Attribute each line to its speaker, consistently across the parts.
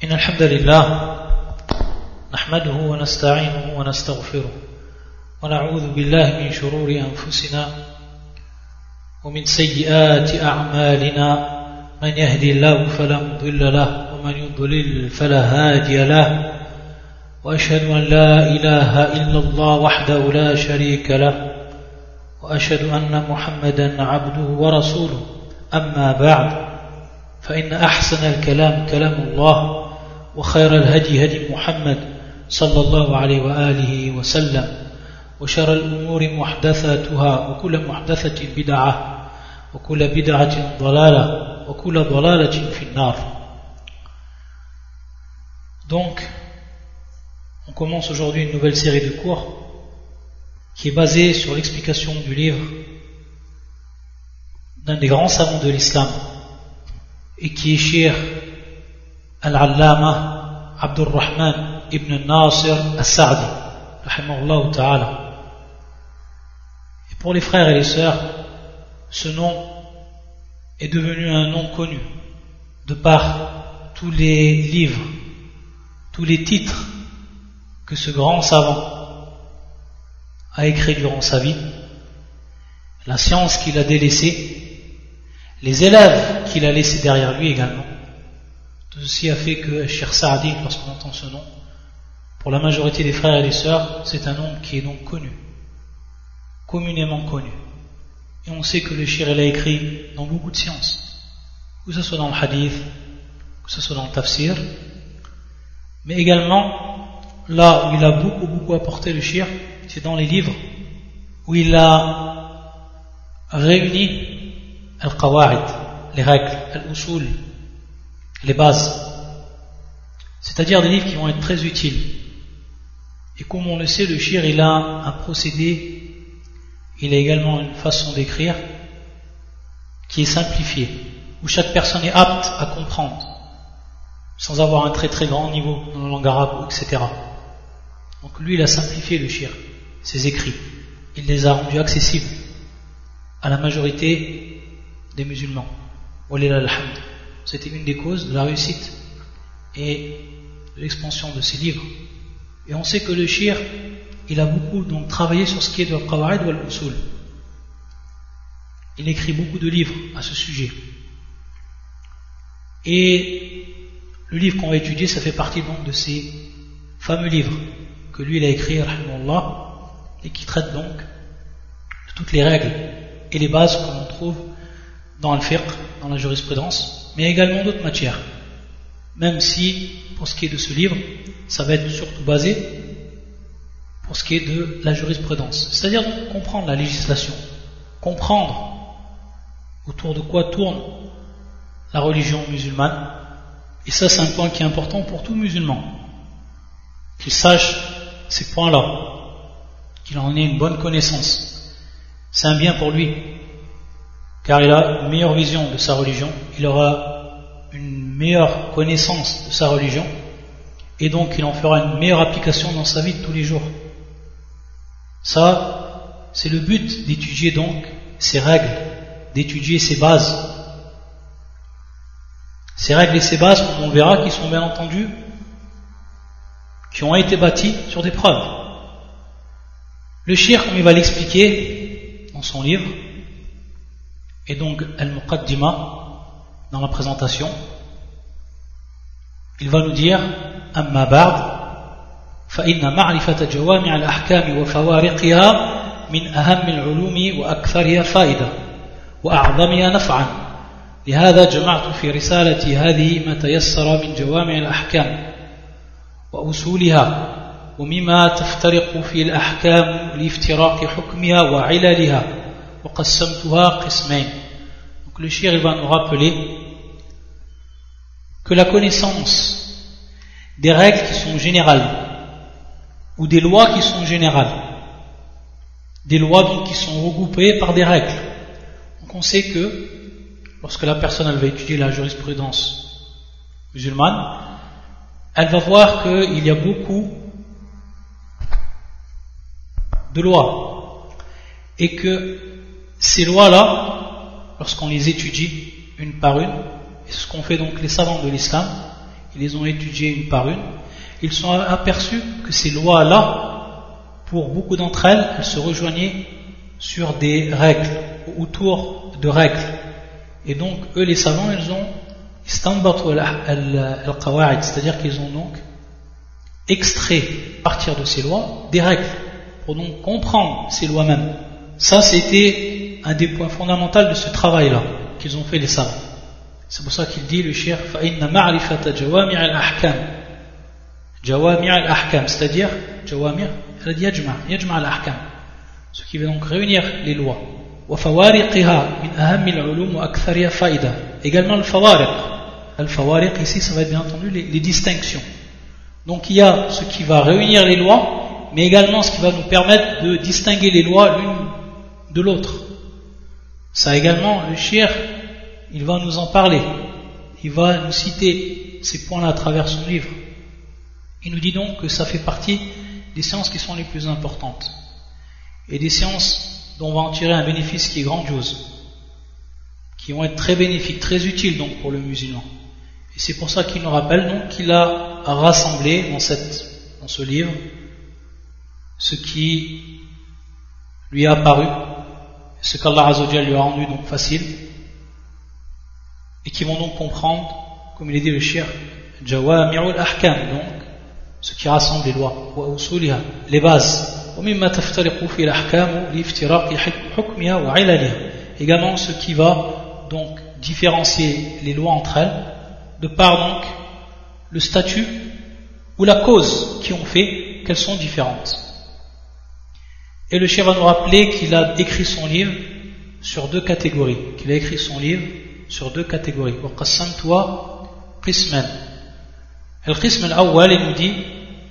Speaker 1: إن الحمد لله نحمده ونستعينه ونستغفره ونعوذ بالله من شرور أنفسنا ومن سيئات أعمالنا من يهدي الله فلا مضل له ومن يضلل فلا هادي له وأشهد أن لا إله إلا الله وحده لا شريك له وأشهد أن محمدا عبده ورسوله أما بعد فإن أحسن الكلام كلام الله وخير الهدي هدي محمد صلى الله عليه وآله وسلم وشر الأمور محدثاتها وكل محدثة بدعة وكل بدعة ضلالة وكل ضلالة في النار. Donc, on commence aujourd'hui une nouvelle série de cours qui est basée sur l'explication du livre d'un des grands savants de l'islam et qui est Cheikh Al-Allama Abdurrahman ibn Nasir As-Sa'di rahimahullah ta'ala. Et pour les frères et les sœurs, ce nom est devenu un nom connu de par tous les livres, tous les titres que ce grand savant a écrit durant sa vie, la science qu'il a délaissée, les élèves qu'il a laissés derrière lui également. Tout ceci a fait que Cheikh Sa'di, lorsqu'on entend ce nom, pour la majorité des frères et des sœurs, c'est un nom qui est donc connu, communément connu. Et on sait que le Cheikh a écrit dans beaucoup de sciences, que ce soit dans le hadith, que ce soit dans le tafsir, mais également là où il a beaucoup apporté le Cheikh, c'est dans les livres où il a réuni al-qawa'id, les règles, al-usul, les bases, c'est-à-dire des livres qui vont être très utiles. Et comme on le sait, le Cheikh il a un procédé, il a également une façon d'écrire qui est simplifiée, où chaque personne est apte à comprendre sans avoir un très grand niveau dans la langue arabe, etc. Donc lui il a simplifié le Cheikh, ses écrits, il les a rendus accessibles à la majorité des musulmans. Walillah alhamd. C'était une des causes de la réussite et de l'expansion de ces livres. Et on sait que le Cheikh il a beaucoup donc travaillé sur ce qui est de al-qawa'id ou al-usul. Il écrit beaucoup de livres à ce sujet. Et le livre qu'on va étudier, ça fait partie donc de ces fameux livres que lui il a écrit, rahimahullah, et qui traitent donc de toutes les règles et les bases que l'on trouve dans le fiqh, dans la jurisprudence, mais également d'autres matières. Même si, pour ce qui est de ce livre, ça va être surtout basé pour ce qui est de la jurisprudence. C'est-à-dire comprendre la législation, comprendre autour de quoi tourne la religion musulmane. Et ça, c'est un point qui est important pour tout musulman, qu'il sache ces points-là, qu'il en ait une bonne connaissance. C'est un bien pour lui, car il a une meilleure vision de sa religion, il aura une meilleure connaissance de sa religion, et donc il en fera une meilleure application dans sa vie de tous les jours. Ça, c'est le but d'étudier donc ces règles, d'étudier ces bases. Ces règles et ces bases, comme on verra, qui sont bien entendu, qui ont été bâties sur des preuves. Le Cheikh, comme il va l'expliquer dans son livre, et donc Al-Muqaddima, dans la présentation, il va nous dire Amma ba'd فإن معرفة جوامع الأحكام وفوارقها من أهم العلوم وأكثرها فائدة وأعظمها نفعا لهذا جمعت في رسالتي هذه ما تيسر من جوامع الأحكام وأصولها ومما تفترق في الأحكام لافتراق حكمها وعللها وقسمتها قسمين. Donc le Cheikh va nous rappeler que la connaissance des règles qui sont générales ou des lois qui sont générales, des lois donc qui sont regroupées par des règles. Donc on sait que lorsque la personne elle va étudier la jurisprudence musulmane, elle va voir qu'il y a beaucoup de lois et que ces lois-là, lorsqu'on les étudie une par une, et c'est ce qu'ont fait donc les savants de l'islam, ils les ont étudiées une par une, ils sont aperçus que ces lois-là, pour beaucoup d'entre elles, elles se rejoignaient sur des règles, autour de règles. Et donc, eux, les savants, ils ont istanbatu al-qawa'id, c'est-à-dire qu'ils ont donc extrait, à partir de ces lois, des règles, pour donc comprendre ces lois mêmes. Ça, c'était un des points fondamentaux de ce travail-là, qu'ils ont fait les savants. C'est pour ça qu'il dit, le cheikh, فَإِنَّ مَعْرِفَةَ جَوَامِعَ الْأَحْكَامِ جَوَامِعَ الْأَحْكَامِ, c'est-à-dire, جَوَامِعَ, elle a dit يَجْمَعَ الْأَحْكَامِ, ce qui veut donc réunir les lois. وَفَوَارِقِهَا مِنْ أَهَمِّ الْعُلُومِ وَأَكْثَرِهَا فَائِدَةً. Également le fawariq. Al-fawariq, ici, ça va être bien entendu les distinctions. Donc il y a ce qui va réunir les lois, mais également ce qui va nous permettre de distinguer les lois l'une de l'autre. Ça également, le cheikh, il va nous en parler. Il va nous citer ces points-là à travers son livre. Il nous dit donc que ça fait partie des sciences qui sont les plus importantes. Et des sciences dont on va en tirer un bénéfice qui est grandiose, qui vont être très bénéfiques, très utiles donc pour le musulman. Et c'est pour ça qu'il nous rappelle donc qu'il a rassemblé dans ce livre ce qui lui a apparu, ce qu'Allah Azza wa Jalla lui a rendu donc facile, et qui vont donc comprendre, comme il est dit le cheikh, Jawami'ul Ahkam, donc ce qui rassemble les lois, wa usuliha, les bases. Également ce qui va donc différencier les lois entre elles, de par donc le statut ou la cause qui ont fait qu'elles sont différentes. Et le cheikh va nous rappeler qu'il a écrit son livre sur deux catégories. وَقَسَّمْتُهَا قِسْمًا. القسم الأول, il nous dit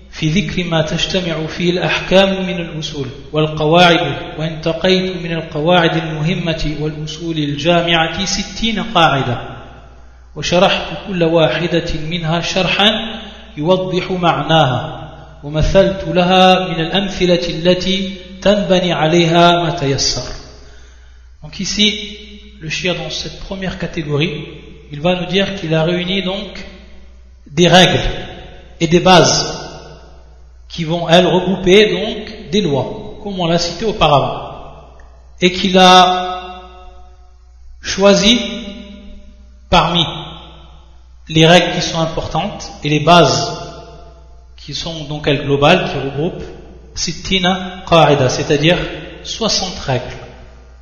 Speaker 1: في ذكر ما تجتمع فيه الأحكام من الأصول والقواعد وانتقيت من القواعد المهمة والأصول الجامعة 60 قاعدة وشرحت كل واحدة منها شرحا يوضح معناها ومثلت لها من الأمثلة التي تنبني عليها ما تيسر. Donc ici, le cheikh dans cette première catégorie, il va nous dire qu'il a réuni donc des règles et des bases qui vont, elles, regrouper donc des lois, comme on l'a cité auparavant, et qu'il a choisi parmi les règles qui sont importantes et les bases qui sont donc elles globales, qui regroupent sittina qa'ida, c'est-à-dire 60 règles.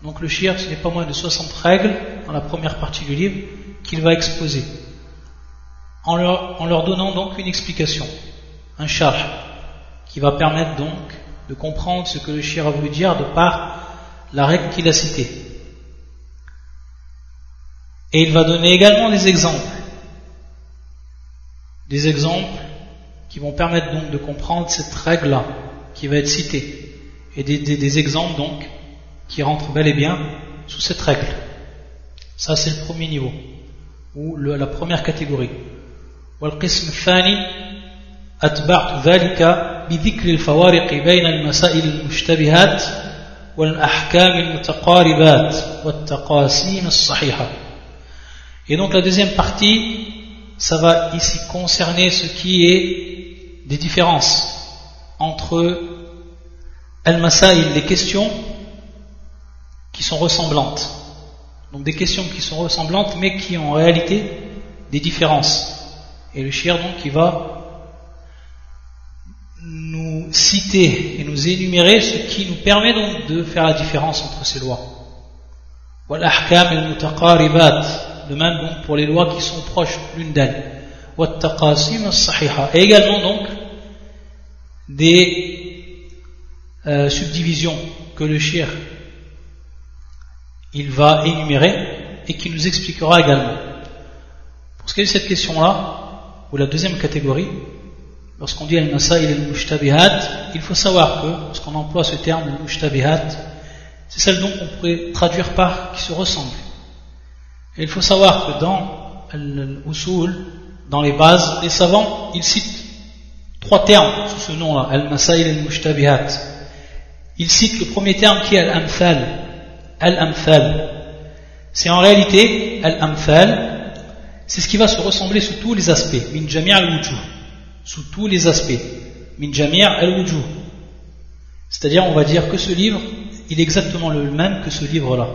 Speaker 1: Donc le cheikh, ce n'est pas moins de 60 règles dans la première partie du livre qu'il va exposer, en leur donnant donc une explication, un sharh, qui va permettre donc de comprendre ce que le cheikh a voulu dire de par la règle qu'il a citée. Et il va donner également des exemples qui vont permettre donc de comprendre cette règle-là qui va être citée, et des exemples donc qui rentrent bel et bien sous cette règle. Ça c'est le premier niveau, ou la première catégorie. والقسم الثاني أتبعت ذلك بذكر الفوارق بين المسائل المشتبهات والأحكام المتقاربات والتقاسيم الصحيحة. Et donc la deuxième partie, ça va ici concerner ce qui est des différences entre al-masail, les questions qui sont ressemblantes. Donc des questions qui sont ressemblantes mais qui ont en réalité des différences. Et le cheikh donc il va nous citer et nous énumérer ce qui nous permet donc de faire la différence entre ces lois. Wal-ahkam al-mutaqaribat, de même donc pour les lois qui sont proches l'une d'elles. Wat-taqasim as-sahiha, et également donc des subdivisions que le cheikh il va énumérer et qui nous expliquera également. Pour ce qui est de cette question-là, ou la deuxième catégorie, lorsqu'on dit al-masail al-mushtabihat, il faut savoir que, lorsqu'on emploie ce terme al-mushtabihat, c'est celle donc qu'on pourrait traduire par qui se ressemble. Et il faut savoir que dans al-usul, dans les bases, les savants, ils citent 3 termes sous ce nom-là, al-masail al-mushtabihat. Ils citent le premier terme qui est al-amthal. Al-amthal. C'est en réalité, al-amthal, c'est ce qui va se ressembler sous tous les aspects, min jami' al-wujuh, sous tous les aspects, min jami' al-wujuh. C'est-à-dire, on va dire que ce livre, il est exactement le même que ce livre-là.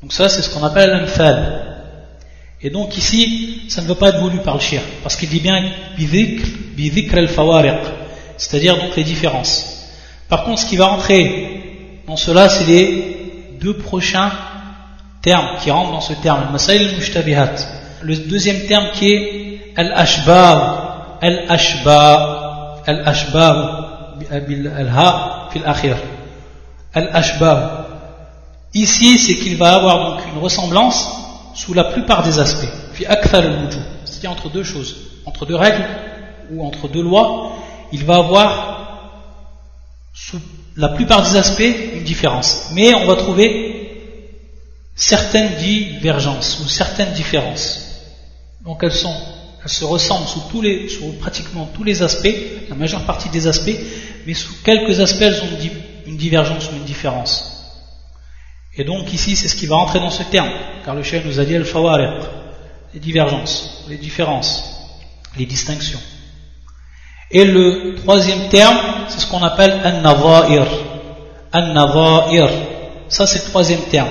Speaker 1: Donc ça, c'est ce qu'on appelle l'amthal. Et donc ici, ça ne veut pas être voulu par le shir, parce qu'il dit bien bidhikr al-fawariq, c'est-à-dire donc les différences. Par contre, ce qui va rentrer dans cela, c'est les deux prochains termes qui rentrent dans ce terme, al-masail al-mushtabihat. Le deuxième terme qui est al-ashbah, bil-ha fil akhir. Al-ashbah. Ici, c'est qu'il va avoir donc une ressemblance sous la plupart des aspects, fi akthar al-wujuh, c'est-à-dire entre deux choses, entre deux règles ou entre deux lois, il va avoir sous la plupart des aspects une différence. Mais on va trouver certaines divergences ou certaines différences. Donc elles se ressemblent sous pratiquement tous les aspects, la majeure partie des aspects, mais sous quelques aspects elles ont une divergence ou une différence. Et donc ici c'est ce qui va entrer dans ce terme, car le cheikh nous a dit al-fawariq, les divergences, les différences, les distinctions. Et le troisième terme, c'est ce qu'on appelle an-nadha'ir. An-nadha'ir, ça c'est le troisième terme.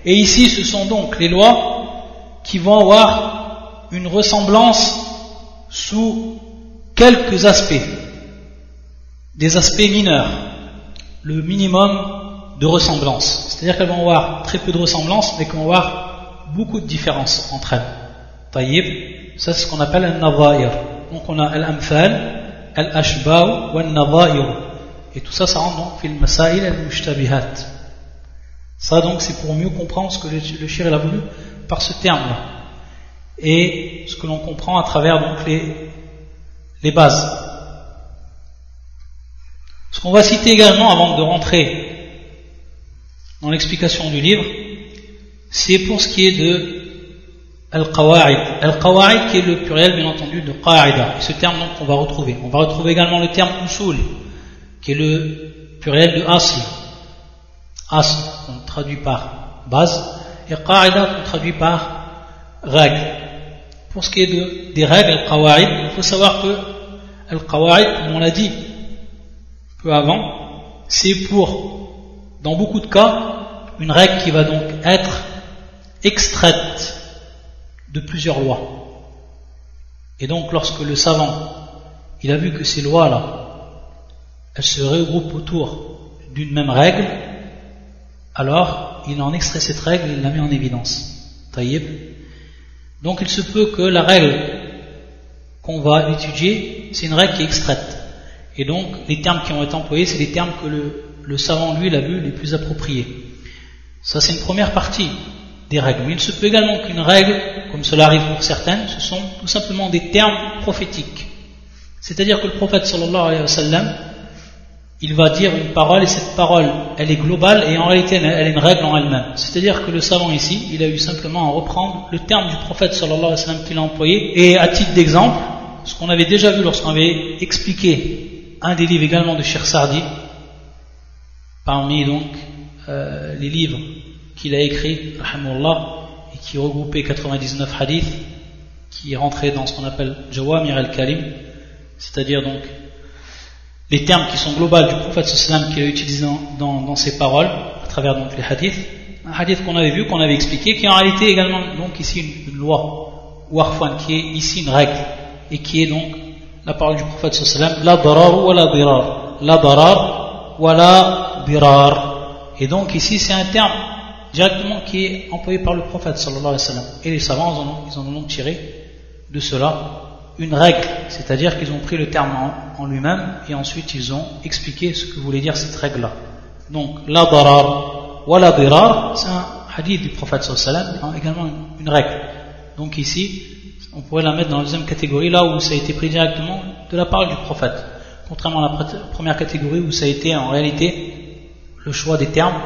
Speaker 1: Et ici ce sont donc les lois qui vont avoir une ressemblance sous quelques aspects, des aspects mineurs, le minimum de ressemblance. C'est-à-dire qu'elles vont avoir très peu de ressemblance, mais qu'elles vont avoir beaucoup de différences entre elles. Taïb, ça c'est ce qu'on appelle al-nadha'ir. Donc on a al-amthal, al-ashbah wa al-nadha'ir. Et tout ça, ça rentre donc fil masail al-mushtabihat. Ça donc c'est pour mieux comprendre ce que le shir a voulu par ce terme-là. Et ce que l'on comprend à travers donc les bases. Ce qu'on va citer également avant de rentrer dans l'explication du livre, c'est pour ce qui est de al-qawa'id. Al-qawa'id qui est le pluriel bien entendu de qa'ida. Ce terme donc on va retrouver. On va retrouver également le terme usul, qui est le pluriel de asl. Asl, qu'on traduit par base, et qa'ida qu'on traduit par règle. Pour ce qui est des règles, al-qawa'id, il faut savoir que al-qawa'id, comme on l'a dit peu avant, c'est pour, dans beaucoup de cas, une règle qui va donc être extraite de plusieurs lois. Et donc lorsque le savant, il a vu que ces lois-là, elles se regroupent autour d'une même règle, alors il en extrait cette règle et il la met en évidence. Taïb. Donc il se peut que la règle qu'on va étudier, c'est une règle qui est extraite. Et donc les termes qui ont été employés, c'est les termes que le savant, lui, l'a vu les plus appropriés. Ça, c'est une première partie des règles. Mais il se peut également qu'une règle, comme cela arrive pour certaines, ce sont tout simplement des termes prophétiques. C'est-à-dire que le prophète sallallahu alayhi wa sallam, il va dire une parole et cette parole, elle est globale et en réalité, elle est une règle en elle-même. C'est-à-dire que le savant ici, il a eu simplement à reprendre le terme du prophète sallallahu alayhi wa sallam qu'il a employé. Et à titre d'exemple, ce qu'on avait déjà vu lorsqu'on avait expliqué un des livres également de Cheikh Sardi, parmi donc les livres qu'il a écrits, rahimahullah, et qui regroupaient 99 hadiths, qui rentraient dans ce qu'on appelle Jawamir al-Kalim, c'est-à-dire donc les termes qui sont globaux du prophète sallam qu'il a utilisé dans ses paroles, à travers donc les hadiths. Un hadith qu'on avait vu, qu'on avait expliqué, qui est en réalité également donc ici une loi, ou arfan, qui est ici une règle, et qui est donc la parole du prophète sallam, la darar wa la dirar, la darar wa la dirar. Et donc ici c'est un terme directement qui est employé par le prophète sallallahu alayhi wa sallam. Et les savants ils en ont tiré de cela une règle, c'est-à-dire qu'ils ont pris le terme en lui-même et ensuite ils ont expliqué ce que voulait dire cette règle-là. Donc la darar wa la dirar, c'est un hadith du prophète sallallahu alayhi wa sallam, également une règle. Donc ici on pourrait la mettre dans la deuxième catégorie, là où ça a été pris directement de la parole du prophète, contrairement à la première catégorie où ça a été en réalité le choix des termes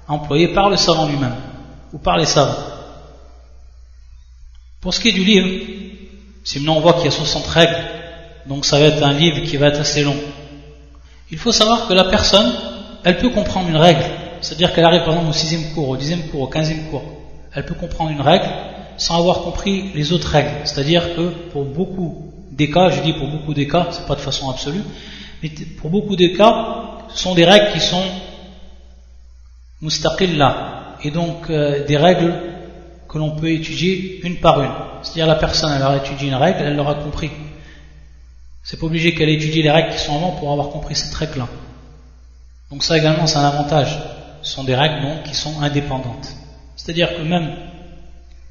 Speaker 1: employés par le savant lui-même ou par les savants. Pour ce qui est du livre, si maintenant on voit qu'il y a 60 règles, donc ça va être un livre qui va être assez long. Il faut savoir que la personne, elle peut comprendre une règle, c'est-à-dire qu'elle arrive par exemple au 6e cours, au 10e cours, au 15e cours, elle peut comprendre une règle, sans avoir compris les autres règles. C'est-à-dire que pour beaucoup des cas, je dis pour beaucoup des cas, c'est pas de façon absolue, mais pour beaucoup des cas, ce sont des règles qui sont mustaqillah, et donc des règles que l'on peut étudier une par une. C'est-à-dire la personne, elle aura étudié une règle, elle l'aura compris. C'est pas obligé qu'elle étudie les règles qui sont avant pour avoir compris cette règle-là. Donc ça également, c'est un avantage. Ce sont des règles donc qui sont indépendantes. C'est-à-dire que même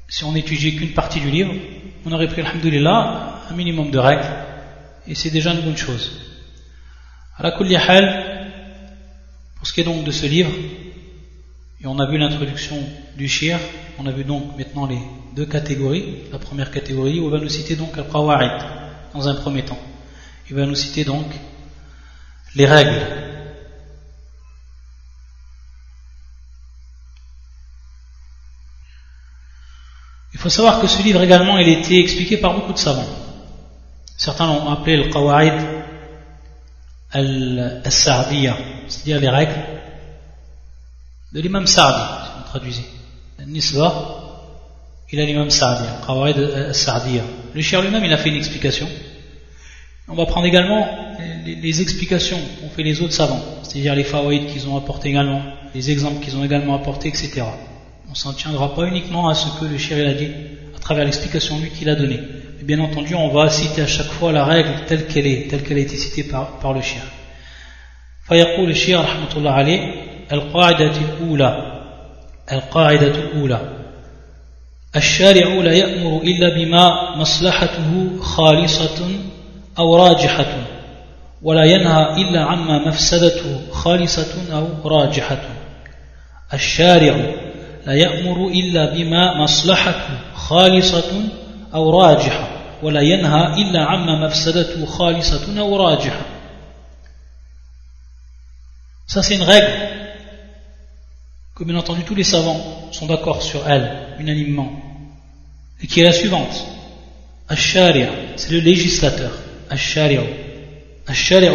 Speaker 1: si on n'étudiait qu'une partie du livre, on aurait pris, alhamdoulilah, un minimum de règles, et c'est déjà une bonne chose. Ala kulli hal, pour ce qui est donc de ce livre, et on a vu l'introduction du shir, on a vu donc maintenant les deux catégories. La première catégorie, où il va nous citer donc al-qawa'id, dans un premier temps. Il va nous citer donc les règles. Il faut savoir que ce livre également, il a été expliqué par beaucoup de savants. Certains l'ont appelé le qawa'id al-sa'diyya, c'est-à-dire les règles de l'imam Sa'di, si on traduisait. Nisba, il a l'imam Sa'di, qawa'id al-sa'diyya. Le shir lui-même, il a fait une explication. On va prendre également les explications qu'ont fait les autres savants, c'est-à-dire les fawaïd qu'ils ont apportés également, les exemples qu'ils ont également apportés, etc. On ne s'en tiendra pas uniquement à ce que le shir a dit à travers l'explication lui qu'il a donnée. Mais bien entendu, on va citer à chaque fois la règle telle qu'elle a été citée par le shir. فيقول الشيخ رحمة الله عليه القاعدة الأولى الشارع لا يأمر إلا بما مصلحته خالصة أو راجحة ولا ينهى إلا عما مفسدته خالصة أو راجحة الشارع لا يأمر إلا بما مصلحته خالصة أو راجحة ولا ينهى إلا عما مفسدته خالصة أو راجحة. Ça c'est une règle que bien entendu tous les savants sont d'accord sur elle unanimement, et qui est la suivante. Ash-shari', c'est le législateur. Ash-shari'u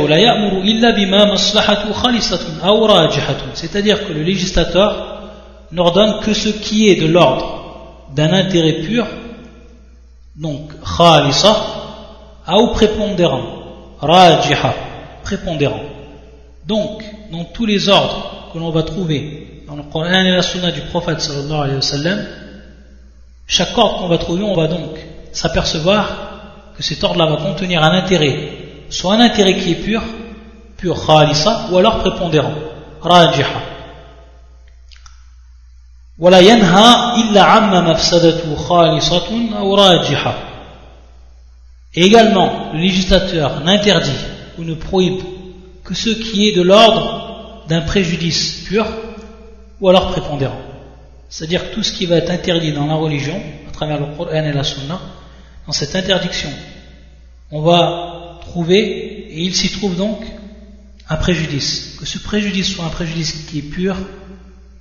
Speaker 1: la ya'muru illa bima maslahatu khalisatun aw rajihatun, c'est-à-dire que le législateur n'ordonne que ce qui est de l'ordre d'un intérêt pur, donc khalisa, ou prépondérant, rajiha, prépondérant. Donc, dans tous les ordres que l'on va trouver dans le Coran et la Sunna du prophète sallallahu alayhi wa sallam, chaque ordre qu'on va trouver, on va donc s'apercevoir que cet ordre-là va contenir un intérêt, soit un intérêt qui est pur khalisa, ou alors prépondérant, rajiha. ولا ينهى إلا عما مفسدته خالصة أو راجحة. Et également, le législateur n'interdit ou ne prohibe que ce qui est de l'ordre d'un préjudice pur ou alors prépondérant. C'est-à-dire que tout ce qui va être interdit dans la religion, à travers le Coran et la Sunna, dans cette interdiction, on va trouver, et il s'y trouve donc, un préjudice. Que ce préjudice soit un préjudice qui est pur,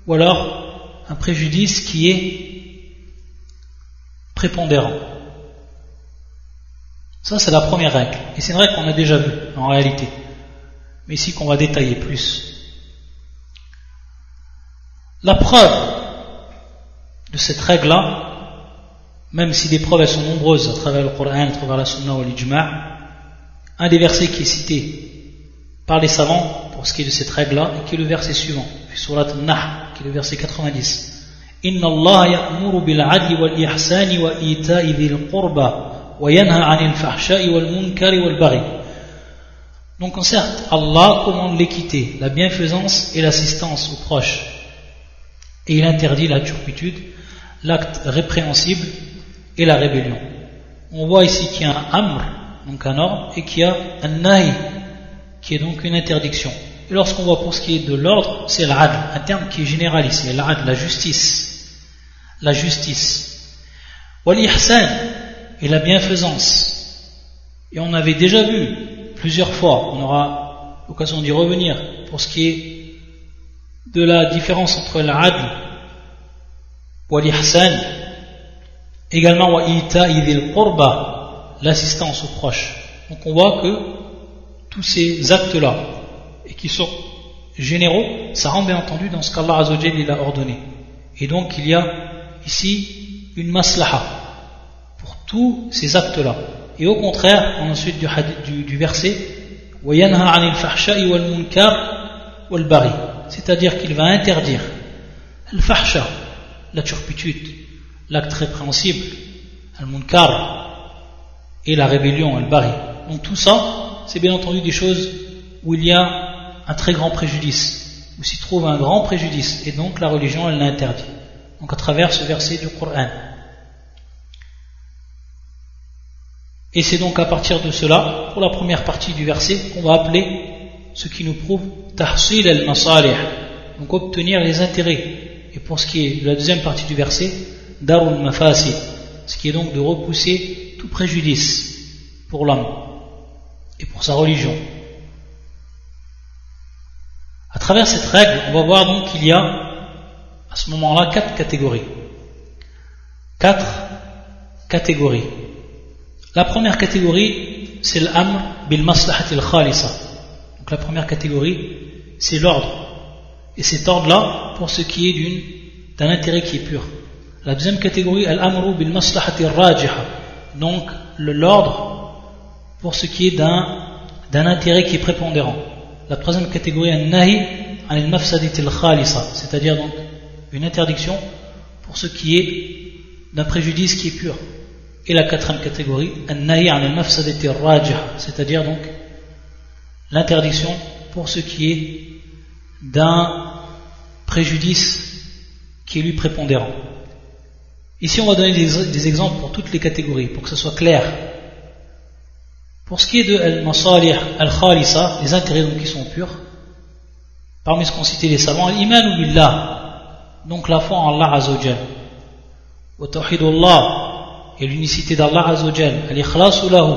Speaker 1: ou alors un préjudice qui est prépondérant. Ça, c'est la première règle. Et c'est une règle qu'on a déjà vue, en réalité. Mais ici qu'on va détailler plus. La preuve de cette règle-là, même si les preuves elles sont nombreuses à travers le Coran, à travers la Sunna ou l'Ijma', un des versets qui est cité par les savants pour ce qui est de cette règle-là, et qui est le verset suivant, surat An-Nahl, qui est le verset 90. Inna Allah ya'muru bil 'adli wal ihsani wa ita'i dhil qurba wa yanha 'anil fahsha'i wal munkari wal baghi. Donc certes, Allah commande l'équité, la bienfaisance et l'assistance aux proches. Et il interdit la turpitude, l'acte répréhensible et la rébellion. On voit ici qu'il y a un amr, donc un ordre, et qu'il y a un nahi, qui est donc une interdiction. Et lorsqu'on voit pour ce qui est de l'ordre, c'est l'adl, un terme qui est général ici, l'adl, la justice. La justice. Wal ihsan, et la bienfaisance. Et on avait déjà vu plusieurs fois, on aura l'occasion d'y revenir, pour ce qui est de la différence entre l'adl wal ihsan, également wa ita'i dhil qurba, l'assistance aux proches. Donc on voit que tous ces actes-là, et qui sont généraux, ça rentre bien entendu dans ce qu'Allah Azza wa Jalla il a ordonné. Et donc il y a ici une maslaha pour tous ces actes-là. Et au contraire, ensuite du verset, وَيَنْهَا عَنِ الْفَحْشَاءِ وَالْمُنْكَرِ وَالْبَغْيِ, c'est-à-dire qu'il va interdire al-fahsha, la turpitude, l'acte répréhensible, al-munkar et la rébellion, al-baghi. Donc tout ça, c'est bien entendu des choses où il y a un très grand préjudice, où s'y trouve un grand préjudice, et donc la religion, elle l'interdit. Donc à travers ce verset du Coran. Et c'est donc à partir de cela, pour la première partie du verset, qu'on va appeler ce qui nous prouve tahsil al-masalih, donc obtenir les intérêts. Et pour ce qui est de la deuxième partie du verset, darul mafasid, ce qui est donc de repousser tout préjudice pour l'homme et pour sa religion. À travers cette règle, on va voir donc qu'il y a à ce moment-là 4 catégories. 4 catégories. La première catégorie, c'est l'amr bil maslahati al-khalisa. Donc la première catégorie, c'est l'ordre. Et cet ordre-là, pour ce qui est d'un intérêt qui est pur. La deuxième catégorie, al-amru bil maslahati al-rajiha. Donc l'ordre pour ce qui est d'un intérêt qui est prépondérant. La troisième catégorie, al-nahi an al-mafsadati al-khalisa, c'est-à-dire donc une interdiction pour ce qui est d'un préjudice qui est pur. Et la quatrième catégorie, al-nahi an al-mafsadati al-rajiha, c'est-à-dire donc l'interdiction pour ce qui est d'un préjudice qui est lui prépondérant. Ici on va donner des exemples pour toutes les catégories, pour que ce soit clair. Pour ce qui est de al-masalih al-khalisa, les intérêts donc qui sont purs, parmi ce qu'ont cité les savants, al-iman billah, donc la foi en Allah Azzawajal, wa tawhidullah, et l'unicité d'Allah Azzawajal, al-ikhlasu lahu,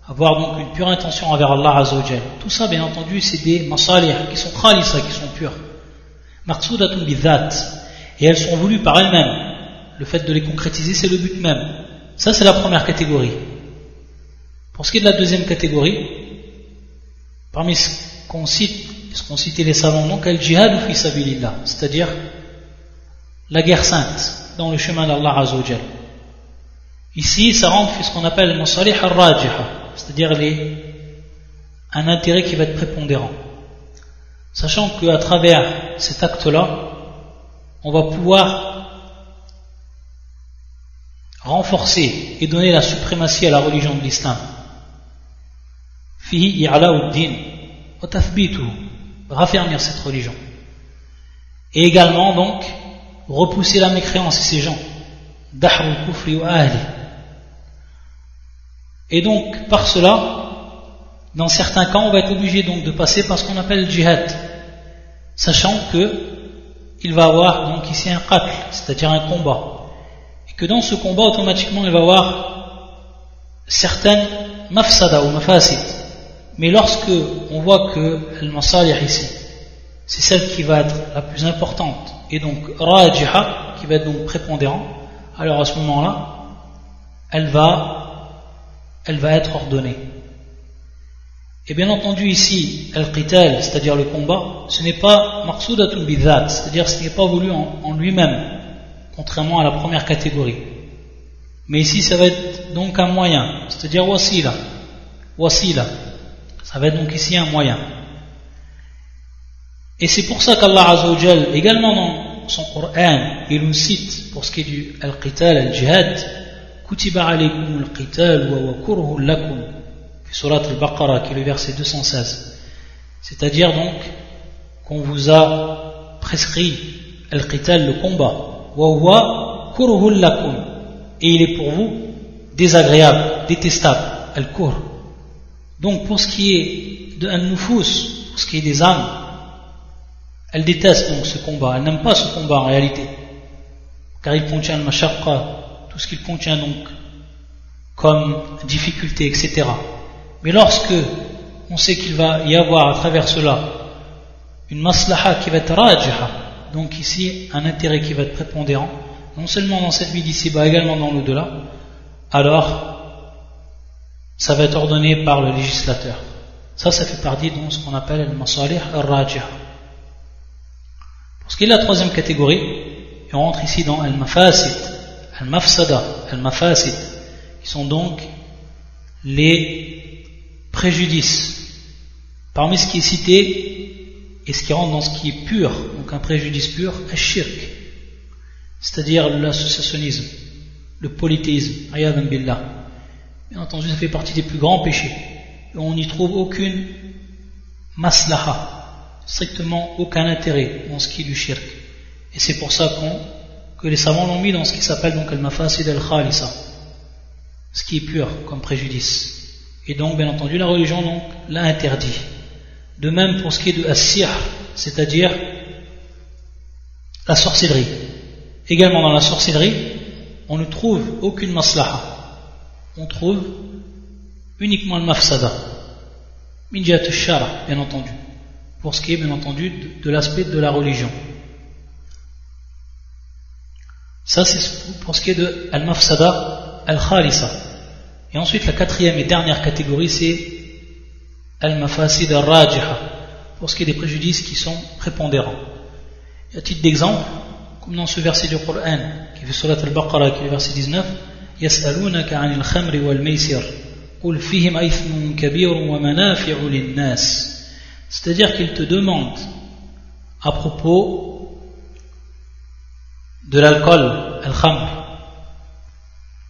Speaker 1: avoir donc une pure intention envers Allah Azzawajal. Tout ça, bien entendu, c'est des masalih qui sont khalisa, qui sont pures. Maqsudatun bidhat, et elles sont voulues par elles-mêmes. Le fait de les concrétiser, c'est le but même. Ça, c'est la première catégorie. Pour ce qui est de la deuxième catégorie, parmi ce qu'on citait les savants, donc al-jihad fi sabilillah, c'est-à-dire la guerre sainte dans le chemin d'Allah Azzawajal. Ici, ça rentre ce qu'on appelle le masalih al-rajiha, c'est-à-dire un intérêt qui va être prépondérant. Sachant qu'à travers cet acte-là, on va pouvoir renforcer et donner la suprématie à la religion de l'islam. Fihi i'la'uddin wa tathbituhu, raffermir cette religion. Et également donc repousser la mécréance et ses gens. Dahrul kufri wa ahli. Et donc par cela, dans certains cas, on va être obligé donc de passer par ce qu'on appelle le djihad, sachant que il va avoir donc ici un qatl, c'est-à-dire un combat. Que dans ce combat, automatiquement, il va y avoir certaines mafsada ou mafasid. Mais lorsque on voit que al-masalih ici, c'est celle qui va être la plus importante, et donc rajiha, qui va être donc prépondérant, alors à ce moment-là, elle va être ordonnée. Et bien entendu ici, al-qital, c'est-à-dire le combat, ce n'est pas maqsudatun bidhat, c'est-à-dire ce n'est pas voulu en lui-même, contrairement à la première catégorie. Mais ici, ça va être donc un moyen, c'est-à-dire wasila. Ça va être donc ici un moyen. Et c'est pour ça qu'Allah Azzawajal, également dans son Coran, il nous cite, pour ce qui est du al-qital, al-jihad, kutiba alaykum al-qital wa kurhun lakum, surat al-Baqarah, qui est le verset 216. C'est-à-dire donc qu'on vous a prescrit al-qital, le combat, et il est pour vous désagréable, détestable, al-kur. Donc pour ce qui est de an-nufus, pour ce qui est des âmes, elles détestent donc ce combat, elles n'aiment pas ce combat en réalité, car il contient le mashaqqa, tout ce qu'il contient donc comme difficulté, etc. Mais lorsque on sait qu'il va y avoir à travers cela une maslaha qui va être rajiha, donc ici un intérêt qui va être prépondérant, non seulement dans cette vie d'ici-bas, également dans l'au-delà, alors ça va être ordonné par le législateur. Ça fait partie de ce qu'on appelle le masalih al-rajiha. Pour ce qui est de la troisième catégorie, et on rentre ici dans al-mafasid al-mafsada, al-mafasid, qui sont donc les préjudices. Parmi ce qui est cité et ce qui rentre dans ce qui est pur, donc un préjudice pur, al-shirk, c'est-à-dire l'associationnisme, le polythéisme, ayadan billah. Bien entendu, ça fait partie des plus grands péchés. Et on n'y trouve aucune maslaha, strictement aucun intérêt dans ce qui est du shirk. Et c'est pour ça que les savants l'ont mis dans ce qui s'appelle donc al-mafasid al-khalisa, ce qui est pur comme préjudice. Et donc, bien entendu, la religion donc l'a interdit. De même pour ce qui est de as-sihr, c'est-à-dire la sorcellerie. Également dans la sorcellerie, on ne trouve aucune maslaha. On trouve uniquement le mafsada, min jihat al-shara, bien entendu, pour ce qui est bien entendu de l'aspect de la religion. Ça c'est pour ce qui est de al-mafsada al-khalisa. Et ensuite la quatrième et dernière catégorie c'est al-mafasid al-rajiha, pour ce qui est des préjudices qui sont prépondérants. Et à titre d'exemple, comme dans ce verset du Coran qui fait surat al-Baqarah, qui est le verset 19, يسألونك عن الخمر والميسر قل فيهما إثم كبير ومنافع للناس. C'est-à-dire qu'il te demande à propos de l'alcool, al-khamr,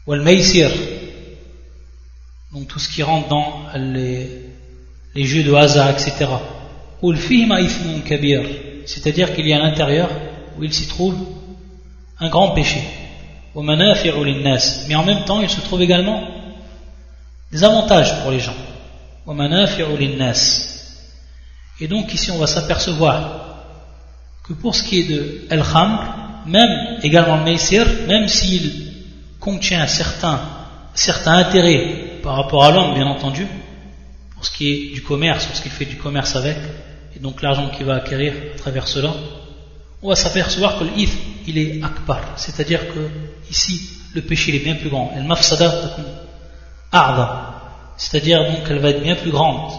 Speaker 1: ou al-maysir, donc tout ce qui rentre dans les jeux de hasard, etc. قل فيهما إثم كبير, c'est-à-dire qu'il y a à l'intérieur où il s'y trouve un grand péché. Mais en même temps, il se trouve également des avantages pour les gens. Et donc ici, on va s'apercevoir que pour ce qui est de al-khamr, même également le maysir, même s'il contient un certain intérêt par rapport à l'homme, bien entendu, pour ce qui est du commerce, pour ce qu'il fait du commerce avec, et donc l'argent qu'il va acquérir à travers cela, on va s'apercevoir que l'ith, il est akbar, c'est-à-dire que ici le péché il est bien plus grand. El mafsada takun a'dha, c'est-à-dire donc elle va être bien plus grande.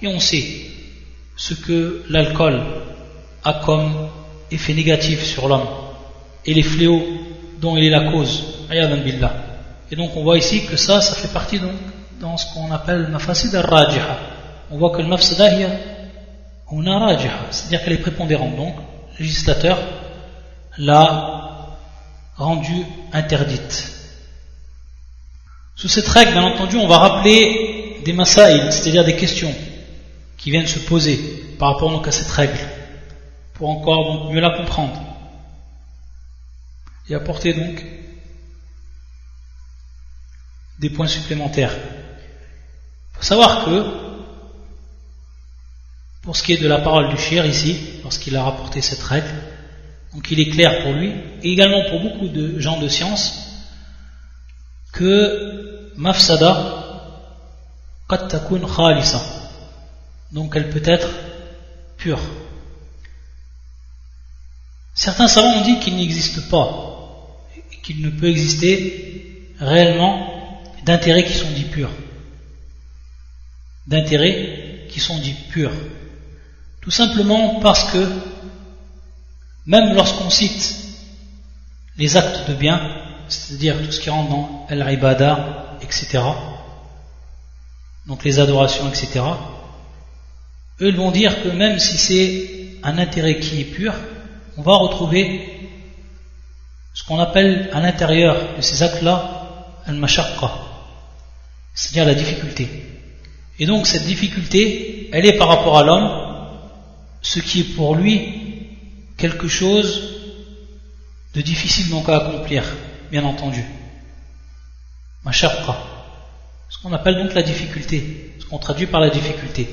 Speaker 1: Et on sait ce que l'alcool a comme effet négatif sur l'homme et les fléaux dont il est la cause. Ayadan billah. Et donc on voit ici que ça fait partie donc dans ce qu'on appelle mafasid al-rajiha. On voit que le mafsada hiya huna rajiha, c'est-à-dire qu'elle est prépondérante. Donc le législateur l'a rendue interdite. Sous cette règle, bien entendu, on va rappeler des masaïl, c'est-à-dire des questions qui viennent se poser par rapport donc à cette règle, pour encore donc mieux la comprendre et apporter donc des points supplémentaires. Il faut savoir que pour ce qui est de la parole du shir ici, lorsqu'il a rapporté cette règle, donc il est clair pour lui, et également pour beaucoup de gens de science, que mafsada qad takun khalisa, donc elle peut être pure. Certains savants ont dit qu'il n'existe pas, et qu'il ne peut exister réellement d'intérêts qui sont dits purs. D'intérêts qui sont dits purs. Tout simplement parce que même lorsqu'on cite les actes de bien, c'est-à-dire tout ce qui rentre dans al-ibada, etc., donc les adorations, etc., eux ils vont dire que même si c'est un intérêt qui est pur, on va retrouver ce qu'on appelle à l'intérieur de ces actes-là al-mashaqqa, c'est-à-dire la difficulté. Et donc cette difficulté, elle est par rapport à l'homme ce qui est pour lui quelque chose de difficile donc à accomplir, bien entendu. Mashaqqa, ce qu'on appelle donc la difficulté, ce qu'on traduit par la difficulté.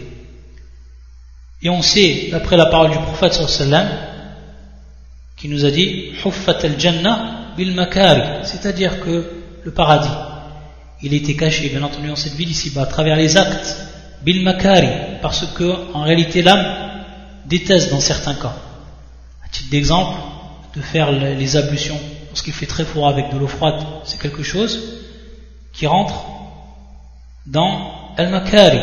Speaker 1: Et on sait, d'après la parole du prophète sallallahu alayhi wa sallam, qui nous a dit huffat al-jannah bil makari, c'est-à-dire que le paradis, il était caché, bien entendu, dans cette ville ici-bas, à travers les actes, bil makari, parce que en réalité l'âme déteste dans certains cas. À titre d'exemple, de faire les ablutions lorsqu'il fait très froid avec de l'eau froide, c'est quelque chose qui rentre dans al-makari.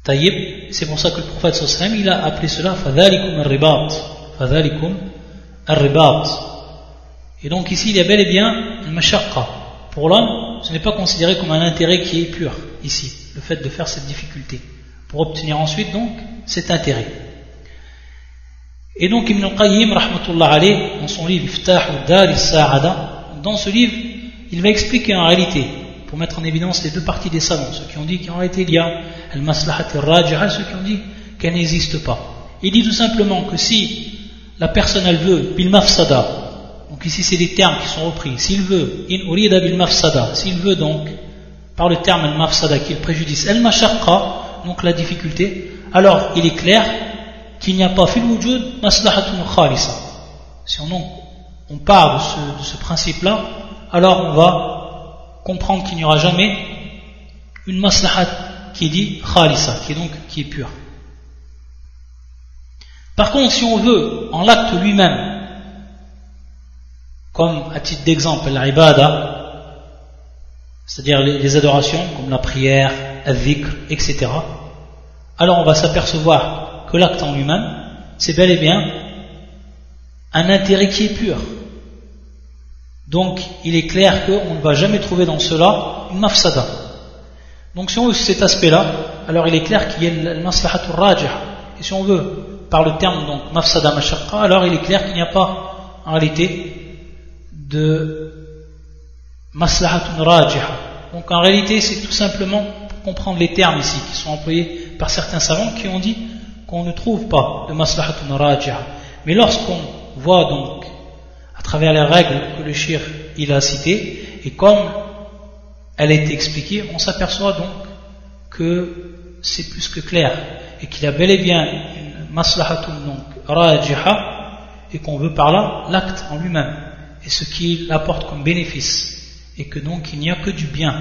Speaker 1: Taïb, c'est pour ça que le prophète sallallahu alayhi wa sallam, il a appelé cela fadhalikum al-ribat, fadhalikum al-ribat. Et donc ici il y a bel et bien une mashaqqa. Pour l'homme, ce n'est pas considéré comme un intérêt qui est pur ici, le fait de faire cette difficulté, pour obtenir ensuite donc cet intérêt. Et donc Ibn al-Qayyim rahmatullah alayh, dans son livre Iftahu Dar al-Sa'ada, dans ce livre il va expliquer en réalité, pour mettre en évidence les deux parties des savants, ceux qui ont dit qu'en réalité il y a al-maslahat al-rajiha, ceux qui ont dit qu'elle n'existe pas. Il dit tout simplement que si la personne elle veut bil mafsada, donc ici c'est des termes qui sont repris, s'il veut in urida bil mafsada, s'il veut donc par le terme al mafsada qui est le préjudice, al mashaqqa, donc la difficulté, alors il est clair qu'il n'y a pas fil wujud maslahatun khalisa. Si on part de ce principe là, alors on va comprendre qu'il n'y aura jamais une maslahat qui est dit khalisa, qui est pure. Par contre, si on veut, en l'acte lui-même, comme à titre d'exemple, l'ibada, c'est-à-dire les adorations, comme la prière, al-dhikr, etc., alors on va s'apercevoir que l'acte en lui-même, c'est bel et bien un intérêt qui est pur. Donc, il est clair qu'on ne va jamais trouver dans cela une mafsada. Donc, si on veut cet aspect-là, alors il est clair qu'il y a le maslahatul rajih. Et si on veut, par le terme donc mafsada mashaqqa, alors il est clair qu'il n'y a pas en réalité de maslahatun rajiha. Donc en réalité c'est tout simplement pour comprendre les termes ici qui sont employés par certains savants qui ont dit qu'on ne trouve pas de maslahatun rajiha. Mais lorsqu'on voit donc à travers les règles que le shir il a citées et comme elle a été expliquée, on s'aperçoit donc que c'est plus que clair et qu'il y a bel et bien une maslahatun donc rajiha et qu'on veut par là l'acte en lui-même et ce qu'il apporte comme bénéfice et que donc il n'y a que du bien,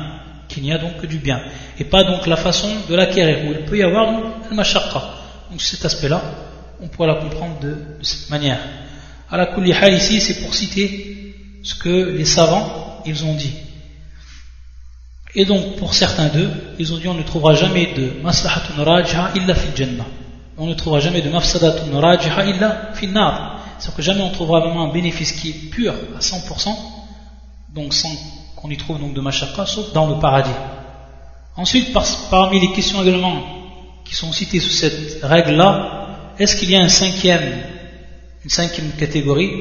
Speaker 1: et pas donc la façon de l'acquérir où il peut y avoir le mashaqqa. Donc cet aspect-là on pourrait la comprendre de cette manière. À la kulli hal ici c'est pour citer ce que les savants ils ont dit. Et donc pour certains d'eux ils ont dit on ne trouvera jamais de maslahatun rajiha illa fil jannah. On ne trouvera jamais de mafsadatun rajiha illa fin nar. C'est-à-dire que jamais on trouvera vraiment un bénéfice qui est pur à 100%, donc sans qu'on y trouve donc de mashaqqa, sauf dans le paradis. Ensuite, parmi les questions également qui sont citées sous cette règle-là, est-ce qu'il y a une cinquième catégorie?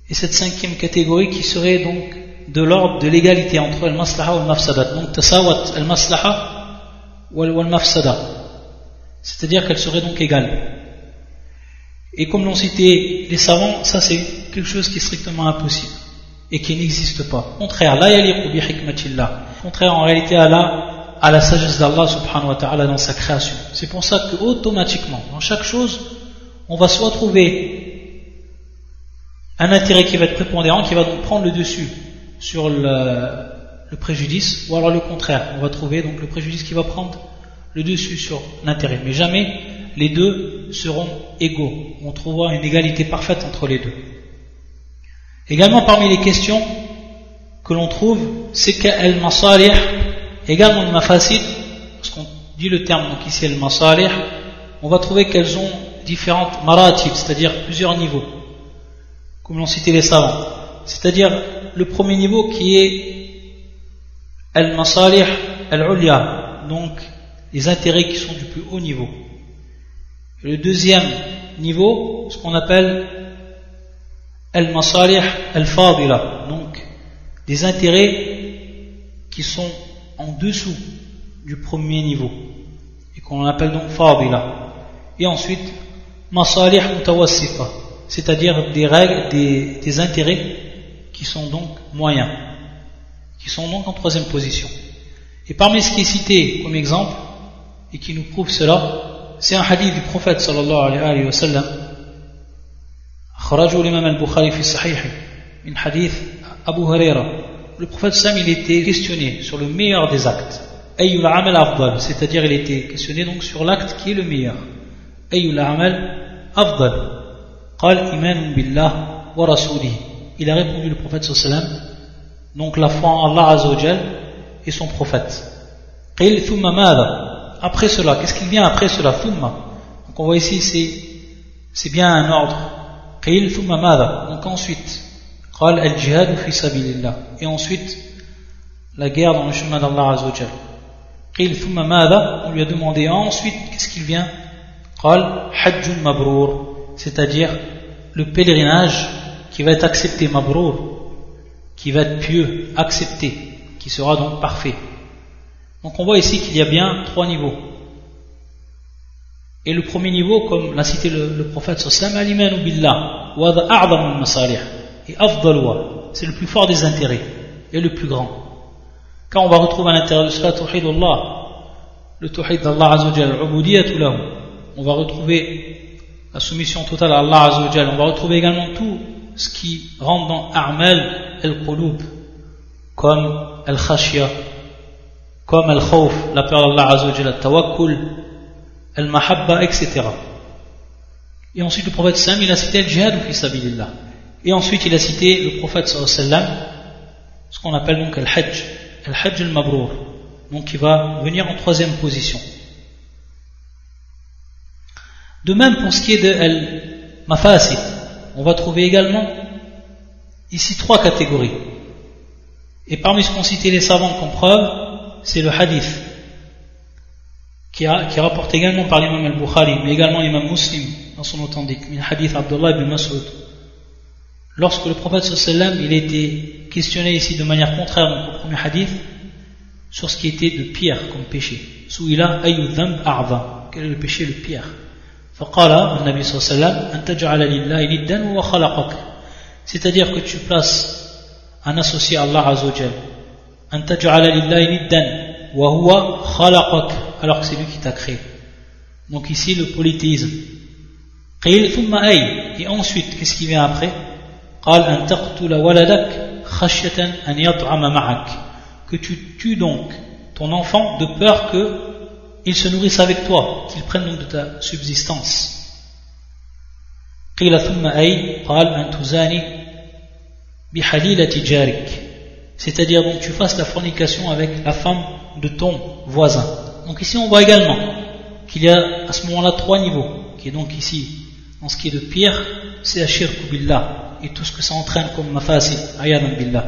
Speaker 1: Et cette cinquième catégorie qui serait donc de l'ordre de l'égalité entre le maslaha et le mafsadat. Donc tasawat al maslaha wal mafsada. C'est-à-dire qu'elle serait donc égale. Et comme l'ont cité les savants, ça c'est quelque chose qui est strictement impossible et qui n'existe pas. Au contraire, la yaliqu bi hikmatillah. Au contraire, en réalité, à la sagesse d'Allah subhanahu wa ta'ala dans sa création. C'est pour ça que automatiquement, dans chaque chose, on va soit trouver un intérêt qui va être prépondérant, qui va donc prendre le dessus sur le préjudice, ou alors le contraire, on va trouver donc le préjudice qui va prendre le dessus sur l'intérêt. Mais jamais les deux seront égaux. On trouvera une égalité parfaite entre les deux. Également parmi les questions que l'on trouve, c'est qu'al masalih, également le mafasid, parce qu'on dit le terme donc ici al masalih, on va trouver qu'elles ont différentes maratib, c'est-à-dire plusieurs niveaux, comme l'ont cité les savants. C'est-à-dire le premier niveau qui est al masalih al-ulya, donc les intérêts qui sont du plus haut niveau. Et le deuxième niveau, ce qu'on appelle al-masalih al-fadila, donc des intérêts qui sont en dessous du premier niveau et qu'on appelle donc fadila. Et ensuite masalih mutawassita, c'est-à-dire des règles, des intérêts qui sont donc moyens, qui sont donc en troisième position. Et parmi ce qui est cité comme exemple et qui nous prouve cela, c'est un hadith du prophète sallallahu alayhi wa sallam, akhrajahu l'imam al-Bukhari fi sahih, un hadith Abu Huraira. Le prophète sallam il était questionné sur le meilleur des actes, ayyul amal afdal, c'est-à-dire il était questionné donc sur l'acte qui est le meilleur, ayyul amal afdal, qal iman billah wa rasulihi. Il a répondu le prophète sallallahu alayhi wa sallam, donc la foi en Allah azza wa jal et son prophète. Qil thumma madha, après cela, qu'est-ce qui vient après cela? Thumma. Donc on voit ici, c'est bien un ordre. Qil thumma madha. Donc ensuite, قال الجهاد في سبيل الله. Et ensuite, la guerre dans le chemin d'Allah Azza wa Jal. قيل ثم ماذا? On lui a demandé ensuite, qu'est-ce qu'il vient? قال حج مبرور, c'est-à-dire le pèlerinage qui va être accepté, mabrour, qui va être pieux, accepté, qui sera donc parfait. Donc on voit ici qu'il y a bien 3 niveaux. Et le premier niveau, comme l'a cité le prophète sallallahu alayhi wa sallam, al-imanu billah wa hadha a'zamu al-masalih, et afdaluha, c'est le plus fort des intérêts et le plus grand. Car on va retrouver à l'intérieur de cela tawhid Allah, le tawhid d'Allah Azza wa Jalla, al-ubudiyatu lahu. On va retrouver la soumission totale à Allah Azza wa Jalla. On va retrouver également tout ce qui rentre dans a'mal al-qulub, comme al-khashya, comme al-khawf, la peur d'Allah Azza wa Jalla, tawakkul, al-mahabba, etc. Et ensuite le prophète sallam, il a cité le jihad fi sabilillah. Et ensuite il a cité le prophète sallam, ce qu'on appelle donc al-hajj al-mabrour, donc qui va venir en 3e position. De même pour ce qui est de al-mafasid, on va trouver également ici 3 catégories. Et parmi ce qu'ont cité les savants comme preuve, c'est le hadith qui est rapporté également par l'imam al-Bukhari, mais également l'imam Muslim dans son authentique, le hadith Abdullah ibn Mas'ud. Lorsque le prophète sallallahu alayhi wa sallam, il a été questionné ici de manière contraire donc au premier hadith sur ce qui était de pire comme péché. Souila ayu dhanb a'zam, quel est le péché le pire? فقال النبي صلى الله عليه وسلم أن تجعل لله ندا وهو خلقك, c'est-à-dire que tu places un associé à Allah Azza wa Jal. أن تجعل لله ندا وهو خلقك, alors que c'est lui qui t'a créé. Donc ici le polythéisme. قيل ثم أي, et ensuite qu'est-ce qui vient après? قال أن تقتل ولدك خشية أن يطعم معك, que tu tues donc ton enfant de peur que il se nourrisse avec toi, qu'il prenne donc de ta subsistance. قيل ثم أي قال أن تزاني بحليلة جارك, c'est-à-dire donc tu fasses la fornication avec la femme de ton voisin. Donc ici on voit également qu'il y a à ce moment-là 3 niveaux, qui est donc ici en ce qui est de pire, c'est ashirku billah et tout ce que ça entraîne comme mafasid, ayadan billah.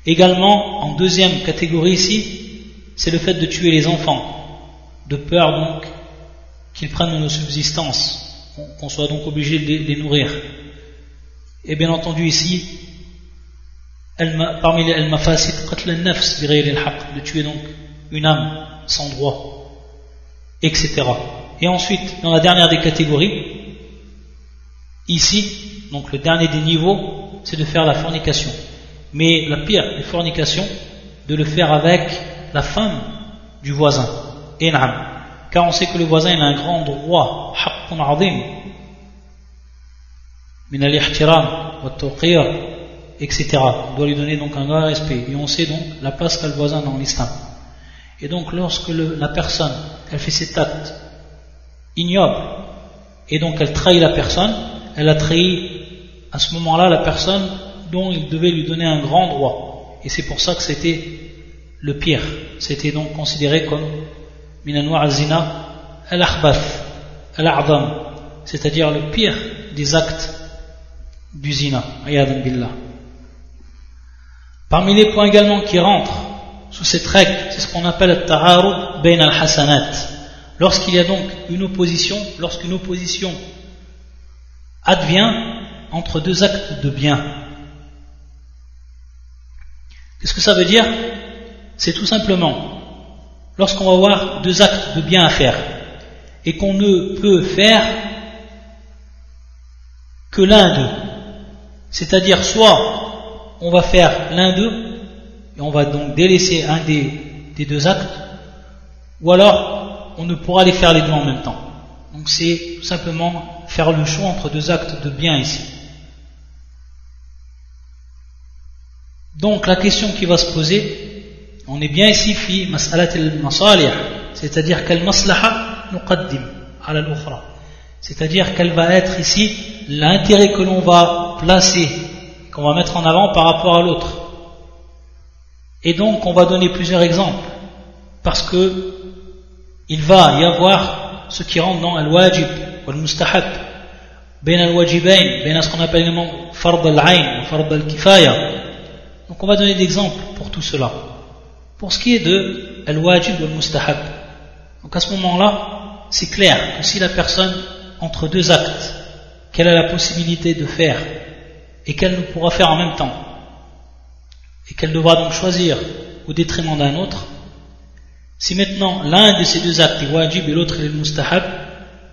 Speaker 1: Également en 2e catégorie ici, c'est le fait de tuer les enfants, de peur donc qu'ils prennent nos subsistances, qu'on soit donc obligé de les nourrir. Et bien entendu ici, parmi les al-mafasid, qatl al-nafs bi ghayri al-haqq, de tuer donc une âme sans droit, etc. Et ensuite, dans la dernière des catégories, ici, donc le dernier des niveaux, c'est de faire la fornication. Mais la pire des fornications, de le faire avec la femme du voisin. Car on sait que le voisin il a un grand droit, haqqun azim, min al-ihtiram wa at-tawqir, etc. On doit lui donner donc un grand respect. Et on sait donc la place qu'a le voisin dans l'islam. Et donc lorsque la personne elle fait cet acte ignoble et donc elle trahit la personne, elle a trahi à ce moment-là la personne dont il devait lui donner un grand droit. Et c'est pour ça que c'était le pire. C'était donc considéré comme min anwa' az-zina al-akhbath al-a'zam, c'est-à-dire le pire des actes du zina, ayadan billah. Parmi les points également qui rentrent sous cette règle, c'est ce qu'on appelle al-ta'arud bayn al-hasanat. Lorsqu'il y a donc lorsqu'une opposition advient entre 2 actes de bien. Qu'est-ce que ça veut dire? C'est tout simplement lorsqu'on va avoir 2 actes de bien à faire et qu'on ne peut faire que l'un d'eux, c'est-à-dire soit on va faire l'un d'eux et on va donc délaisser un des 2 actes, ou alors on ne pourra les faire les 2 en même temps. Donc c'est tout simplement faire le choix entre 2 actes de bien ici. Donc la question qui va se poser, on est bien ici fi mas'alat al-masalih, c'est-à-dire quelle maslaha nuqaddim ala al-ukhra, c'est-à-dire quel va être ici l'intérêt que l'on va placer, qu'on va mettre en avant par rapport à l'autre. Et donc on va donner plusieurs exemples, parce que il va y avoir ce qui rentre dans al-wajib ou al-mustahab, ben al-wajibain, ben ce qu'on appelle également fard al-ayn, fard al-kifaya. Donc on va donner des exemples pour tout cela. Pour ce qui est de al-wajib ou al-mustahab, donc à ce moment-là, c'est clair que si la personne, entre deux actes, qu'elle a la possibilité de faire et qu'elle ne pourra faire en même temps, et qu'elle devra donc choisir au détriment d'un autre, si maintenant l'un de ces deux actes est wajib et l'autre est mustahab,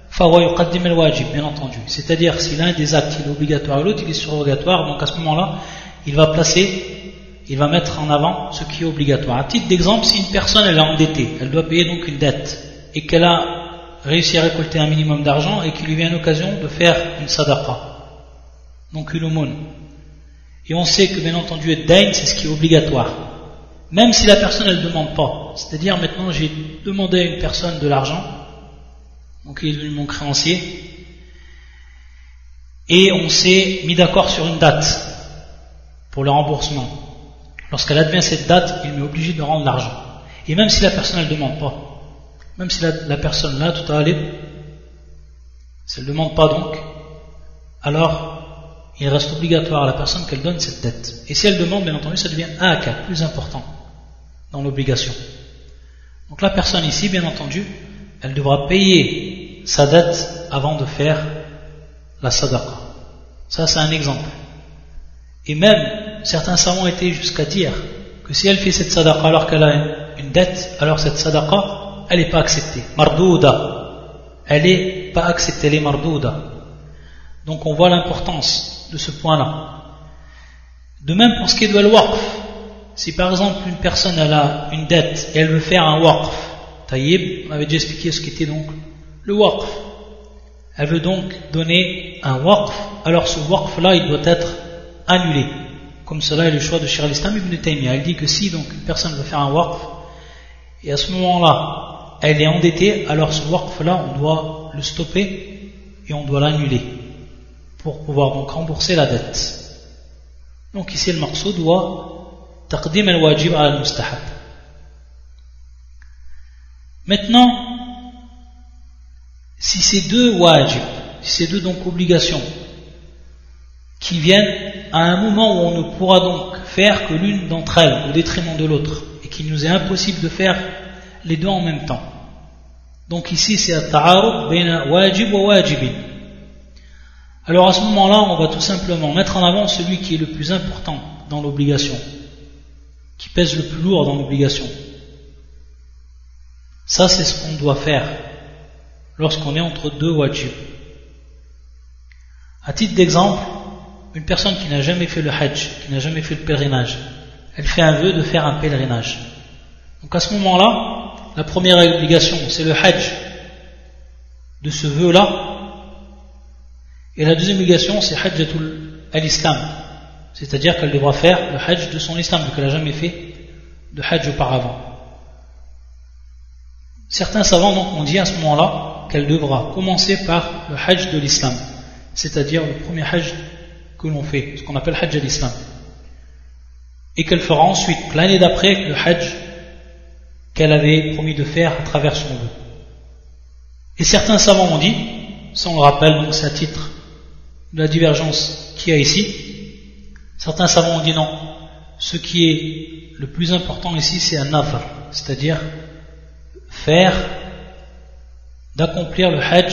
Speaker 1: fawa yuqaddim al-wajib, bien entendu. C'est-à-dire si l'un des actes est obligatoire et l'autre il est surrogatoire, donc à ce moment-là, il va mettre en avant ce qui est obligatoire. À titre d'exemple, si une personne elle est endettée, elle doit payer donc une dette, et qu'elle a réussi à récolter un minimum d'argent et qu'il lui vient l'occasion de faire une sadaqa, donc une aumône. Et on sait que bien entendu ad-dayn c'est ce qui est obligatoire. Même si la personne elle ne demande pas, c'est-à-dire maintenant j'ai demandé à une personne de l'argent, donc il est devenu mon créancier, et on s'est mis d'accord sur une date pour le remboursement. Lorsqu'elle advient cette date, il m'est obligé de rendre l'argent. Et même si la personne elle ne demande pas, même si la personne là, tout à l'heure, si elle ne demande pas donc, alors il reste obligatoire à la personne qu'elle donne cette dette. Et si elle demande, bien entendu, ça devient un cas plus important dans l'obligation. Donc la personne ici, bien entendu, elle devra payer sa dette avant de faire la sadaqa. Ça c'est un exemple. Et même, certains savants étaient jusqu'à dire que si elle fait cette sadaqa alors qu'elle a une dette, alors cette sadaqa, elle n'est pas acceptée. Mardouda. Elle n'est pas acceptée, elle est mardouda. Donc on voit l'importance de ce point-là. De même pour ce qui est de al-waqf. Si par exemple une personne elle a une dette et elle veut faire un waqf, taïb, on avait déjà expliqué ce qu'était donc le waqf. Elle veut donc donner un waqf, alors ce waqf-là il doit être annulé. Comme cela est le choix de Cheikh al-Islam ibn Taymiyyah. Elle dit que si donc une personne veut faire un waqf, et à ce moment-là, elle est endettée, alors ce waqf-là, on doit le stopper et on doit l'annuler pour pouvoir donc rembourser la dette. Donc ici le maqsoud doit taqdim al-wajib al-mustahab. Maintenant, si ces deux wajib, si ces deux donc obligations qui viennent à un moment où on ne pourra donc faire que l'une d'entre elles au détriment de l'autre et qu'il nous est impossible de faire les deux en même temps. Donc ici c'est at-ta'arud bayna wajib wa wajibin. Alors à ce moment-là on va tout simplement mettre en avant celui qui est le plus important dans l'obligation, qui pèse le plus lourd dans l'obligation. Ça c'est ce qu'on doit faire lorsqu'on est entre deux wajib. À titre d'exemple, une personne qui n'a jamais fait le hajj, qui n'a jamais fait le pèlerinage, elle fait un vœu de faire un pèlerinage. Donc à ce moment-là, la première obligation c'est le hajj de ce vœu-là, et la deuxième obligation c'est hajjatul al-islam, c'est-à-dire qu'elle devra faire le hajj de son islam, vu qu'elle n'a jamais fait de hajj auparavant. Certains savants donc ont dit à ce moment-là qu'elle devra commencer par le hajj de l'islam, c'est-à-dire le premier hajj que l'on fait, ce qu'on appelle hajj al-islam, et qu'elle fera ensuite l'année d'après le hajj qu'elle avait promis de faire à travers son vœu. Et certains savants ont dit, ça on le rappelle, donc c'est à titre de la divergence qu'il y a ici, certains savants ont dit non, ce qui est le plus important ici c'est un nafr, c'est-à-dire d'accomplir le hajj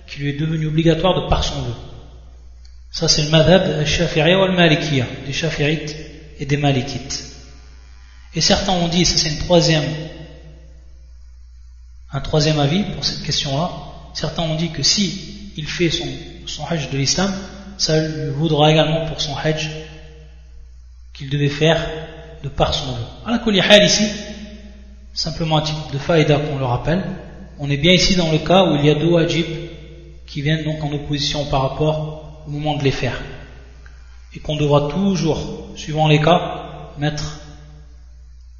Speaker 1: qui lui est devenu obligatoire de par son vœu. Ça c'est le madhab al-shafi'iyya ou al-malikiyya, des shafi'ites et des malikites. Et certains ont dit, ça c'est un troisième avis pour cette question-là, certains ont dit que si il fait son hajj de l'islam, ça lui vaudra également pour son hajj qu'il devait faire de par son vœu. Ala kulli hal ici, simplement un type de faïda qu'on le rappelle, on est bien ici dans le cas où il y a deux wajib qui viennent donc en opposition par rapport au moment de les faire, et qu'on devra toujours, suivant les cas, mettre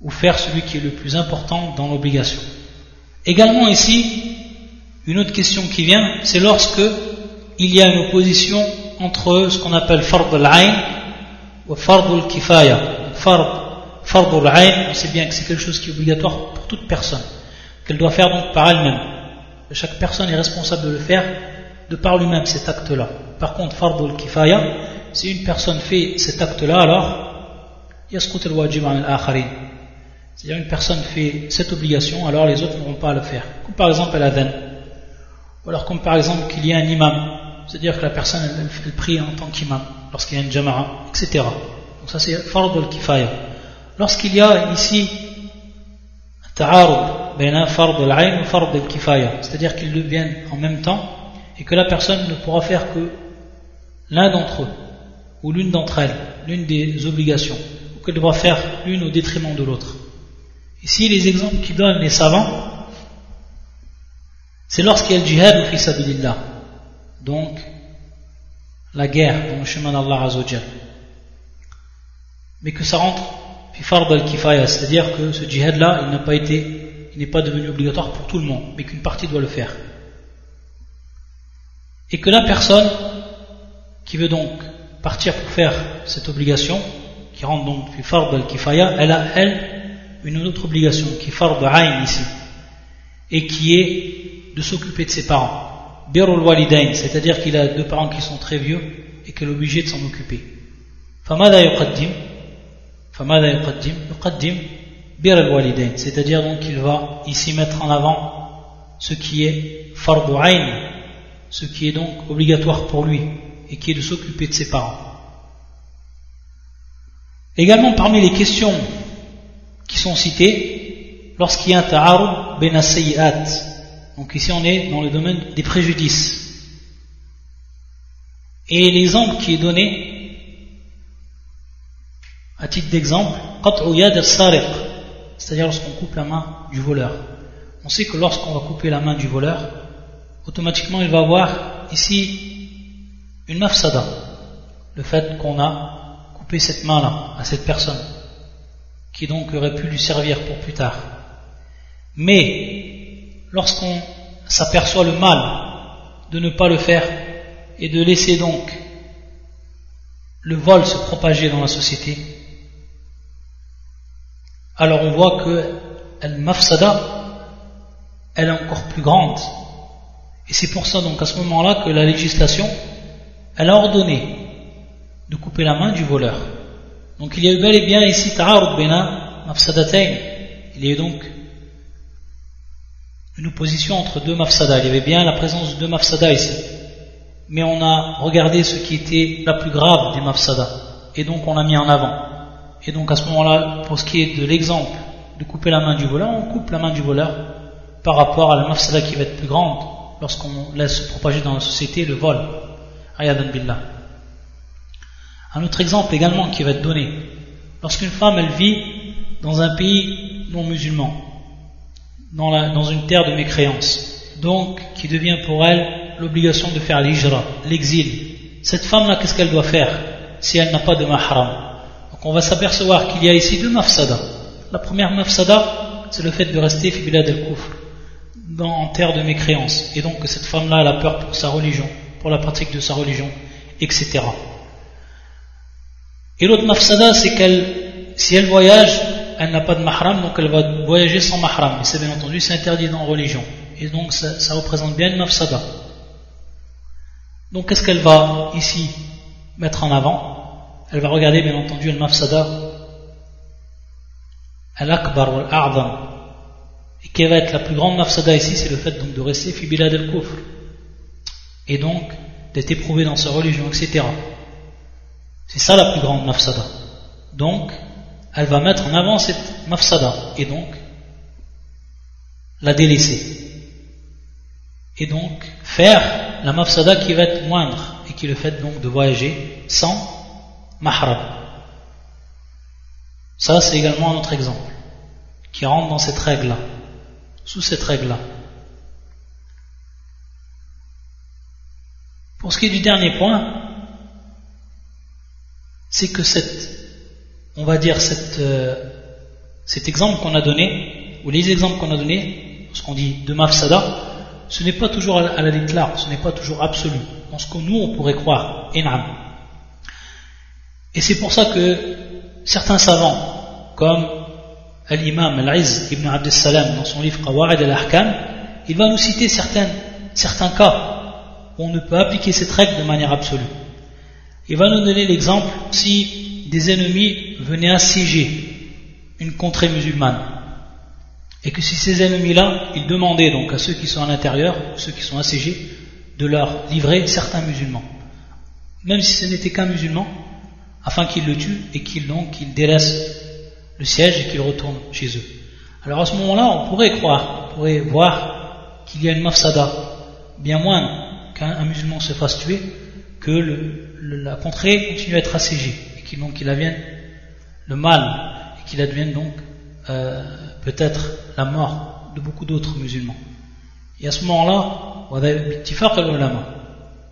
Speaker 1: ou faire celui qui est le plus important dans l'obligation. Également ici, une autre question qui vient, c'est lorsque il y a une opposition entre ce qu'on appelle fard al-ayn ou fard al-kifaya. Fard al-ayn, on sait bien que c'est quelque chose qui est obligatoire pour toute personne, qu'elle doit faire donc par elle-même. Chaque personne est responsable de le faire de par lui-même, cet acte-là. Par contre, fard al-kifaya, si une personne fait cet acte-là, alors yasqut al-wajib an al-akharin. C'est-à-dire une personne fait cette obligation, alors les autres n'auront pas à le faire. Comme par exemple l'adhan. Ou alors comme par exemple qu'il y a un imam. C'est-à-dire que la personne elle prie en tant qu'imam lorsqu'il y a une jama'a, etc. Donc ça c'est fard al-kifaya. Lorsqu'il y a ici ta'arud baina fard al-ayn et fard al-kifaya, c'est-à-dire qu'ils deviennent en même temps et que la personne ne pourra faire que l'un d'entre eux ou l'une d'entre elles, l'une des obligations, ou qu'elle devra faire l'une au détriment de l'autre. Ici les exemples qu'ils donnent les savants, c'est lorsqu'il y a le djihad ou fi sabilillah, donc la guerre dans le chemin d'Allah Azza wa Jal, mais que ça rentre fi fard al-kifaya, c'est-à-dire que ce djihad là il n'est pas devenu obligatoire pour tout le monde, mais qu'une partie doit le faire, et que la personne qui veut donc partir pour faire cette obligation, qui rentre donc fi fard al-kifaya, elle a une autre obligation qui est fard ayn ici, et qui est de s'occuper de ses parents. Birrul walidain, c'est-à-dire qu'il a deux parents qui sont très vieux et qu'elle est obligée de s'en occuper. Famada yuqaddim, yuqaddim bir al-walidain, c'est-à-dire donc qu'il va ici mettre en avant ce qui est fard ayn, ce qui est donc obligatoire pour lui et qui est de s'occuper de ses parents. Également parmi les questions qui sont citées, lorsqu'il y a un ta'arud baina sayyi'at, donc ici on est dans le domaine des préjudices, et l'exemple qui est donné à titre d'exemple, qat'u yad as-sariq, c'est-à-dire lorsqu'on coupe la main du voleur. On sait que lorsqu'on va couper la main du voleur, automatiquement il va avoir ici une mafsada, le fait qu'on a coupé cette main-là à cette personne, qui donc aurait pu lui servir pour plus tard. Mais lorsqu'on s'aperçoit le mal de ne pas le faire et de laisser donc le vol se propager dans la société, alors on voit que al-mafsada elle est encore plus grande, et c'est pour ça donc à ce moment-là que la législation elle a ordonné de couper la main du voleur. Donc il y a eu bel et bien ici ta'arud baina mafsadatayn, il y a eu donc une opposition entre deux mafsadas. Il y avait bien la présence de deux mafsadas ici, mais on a regardé ce qui était la plus grave des mafsadas, et donc on l'a mis en avant. Et donc à ce moment-là, pour ce qui est de l'exemple de couper la main du voleur, on coupe la main du voleur par rapport à la mafsada qui va être plus grande lorsqu'on laisse se propager dans la société le vol. Ayadan billah. Un autre exemple également qui va être donné, lorsqu'une femme elle vit dans un pays non musulman, dans une terre de mécréance, donc qui devient pour elle l'obligation de faire l'hijra, l'exil. Cette femme-là, qu'est-ce qu'elle doit faire si elle n'a pas de mahram? Donc on va s'apercevoir qu'il y a ici deux mafsadas. La première mafsada, c'est le fait de rester fi bilad al-kufr, en terre de mécréance, et donc que cette femme-là elle a peur pour sa religion, pour la pratique de sa religion, etc. Et l'autre mafsada, c'est si elle voyage, elle n'a pas de mahram, donc elle va voyager sans mahram. Et c'est bien entendu, c'est interdit dans la religion. Et donc ça représente bien une mafsada. Donc qu'est-ce qu'elle va ici mettre en avant? Elle va regarder bien entendu le mafsada al-akbar ou al-a'zam. Et qui va être la plus grande mafsada ici, c'est le fait donc de rester fi bilad al-kufr. Et donc d'être éprouvé dans sa religion, etc. C'est ça la plus grande mafsada. Donc elle va mettre en avant cette mafsada et donc la délaisser. Et donc faire la mafsada qui va être moindre et qui est le fait donc de voyager sans mahram. Ça c'est également un autre exemple qui rentre dans cette règle-là, sous cette règle-là. Pour ce qui est du dernier point, c'est que cet exemple qu'on a donné, ou les exemples qu'on a donnés, ce qu'on dit de mafsada, ce n'est pas toujours à la litlaq, ce n'est pas toujours absolu, dans ce que nous on pourrait croire, in'am. Et c'est pour ça que certains savants, comme l'imam Al-Izz ibn Abd al-Salam dans son livre Qawa'id al-Ahkam, il va nous citer certains cas où on ne peut appliquer cette règle de manière absolue. Il va nous donner l'exemple si des ennemis venaient assiéger une contrée musulmane et que si ces ennemis-là, ils demandaient donc à ceux qui sont à l'intérieur, ceux qui sont assiégés, de leur livrer certains musulmans, même si ce n'était qu'un musulman, afin qu'ils le tuent et qu'ils délaissent le siège et qu'ils retournent chez eux. Alors à ce moment-là, on pourrait voir qu'il y a une mafsada bien moindre qu'un musulman se fasse tuer, que la contrée continue à être assiégée et qu'il advienne le mal et qu'il advienne donc peut-être la mort de beaucoup d'autres musulmans. Et à ce moment-là,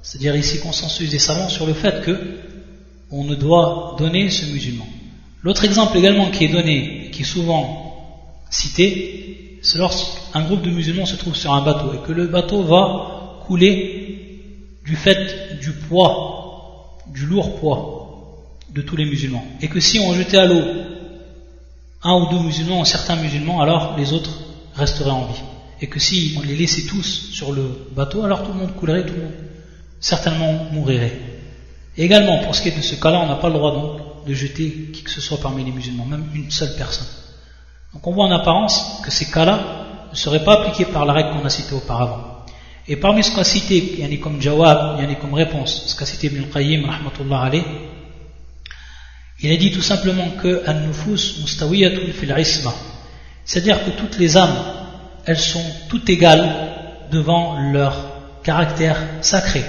Speaker 1: c'est-à-dire ici consensus des savants sur le fait que on ne doit donner ce musulman. L'autre exemple également qui est donné, qui est souvent cité, c'est lorsqu'un groupe de musulmans se trouve sur un bateau et que le bateau va couler du fait du poids, du lourd poids de tous les musulmans. Et que si on jetait à l'eau un ou deux musulmans ou certains musulmans, alors les autres resteraient en vie. Et que si on les laissait tous sur le bateau, alors tout le monde coulerait, tout le monde certainement mourirait. Et également, pour ce qui est de ce cas-là, on n'a pas le droit donc de jeter qui que ce soit parmi les musulmans, même une seule personne. Donc on voit en apparence que ces cas-là ne seraient pas appliqués par la règle qu'on a citée auparavant. Et parmi ce qu'on a cité, il y en a comme jawab, il y en a comme réponse, ce qu'a cité Ibn al-Qayyim, rahmatullah alayh, il a dit tout simplement que an-nufus mustawiyatun fil isma, c'est-à-dire que toutes les âmes, elles sont toutes égales devant leur caractère sacré,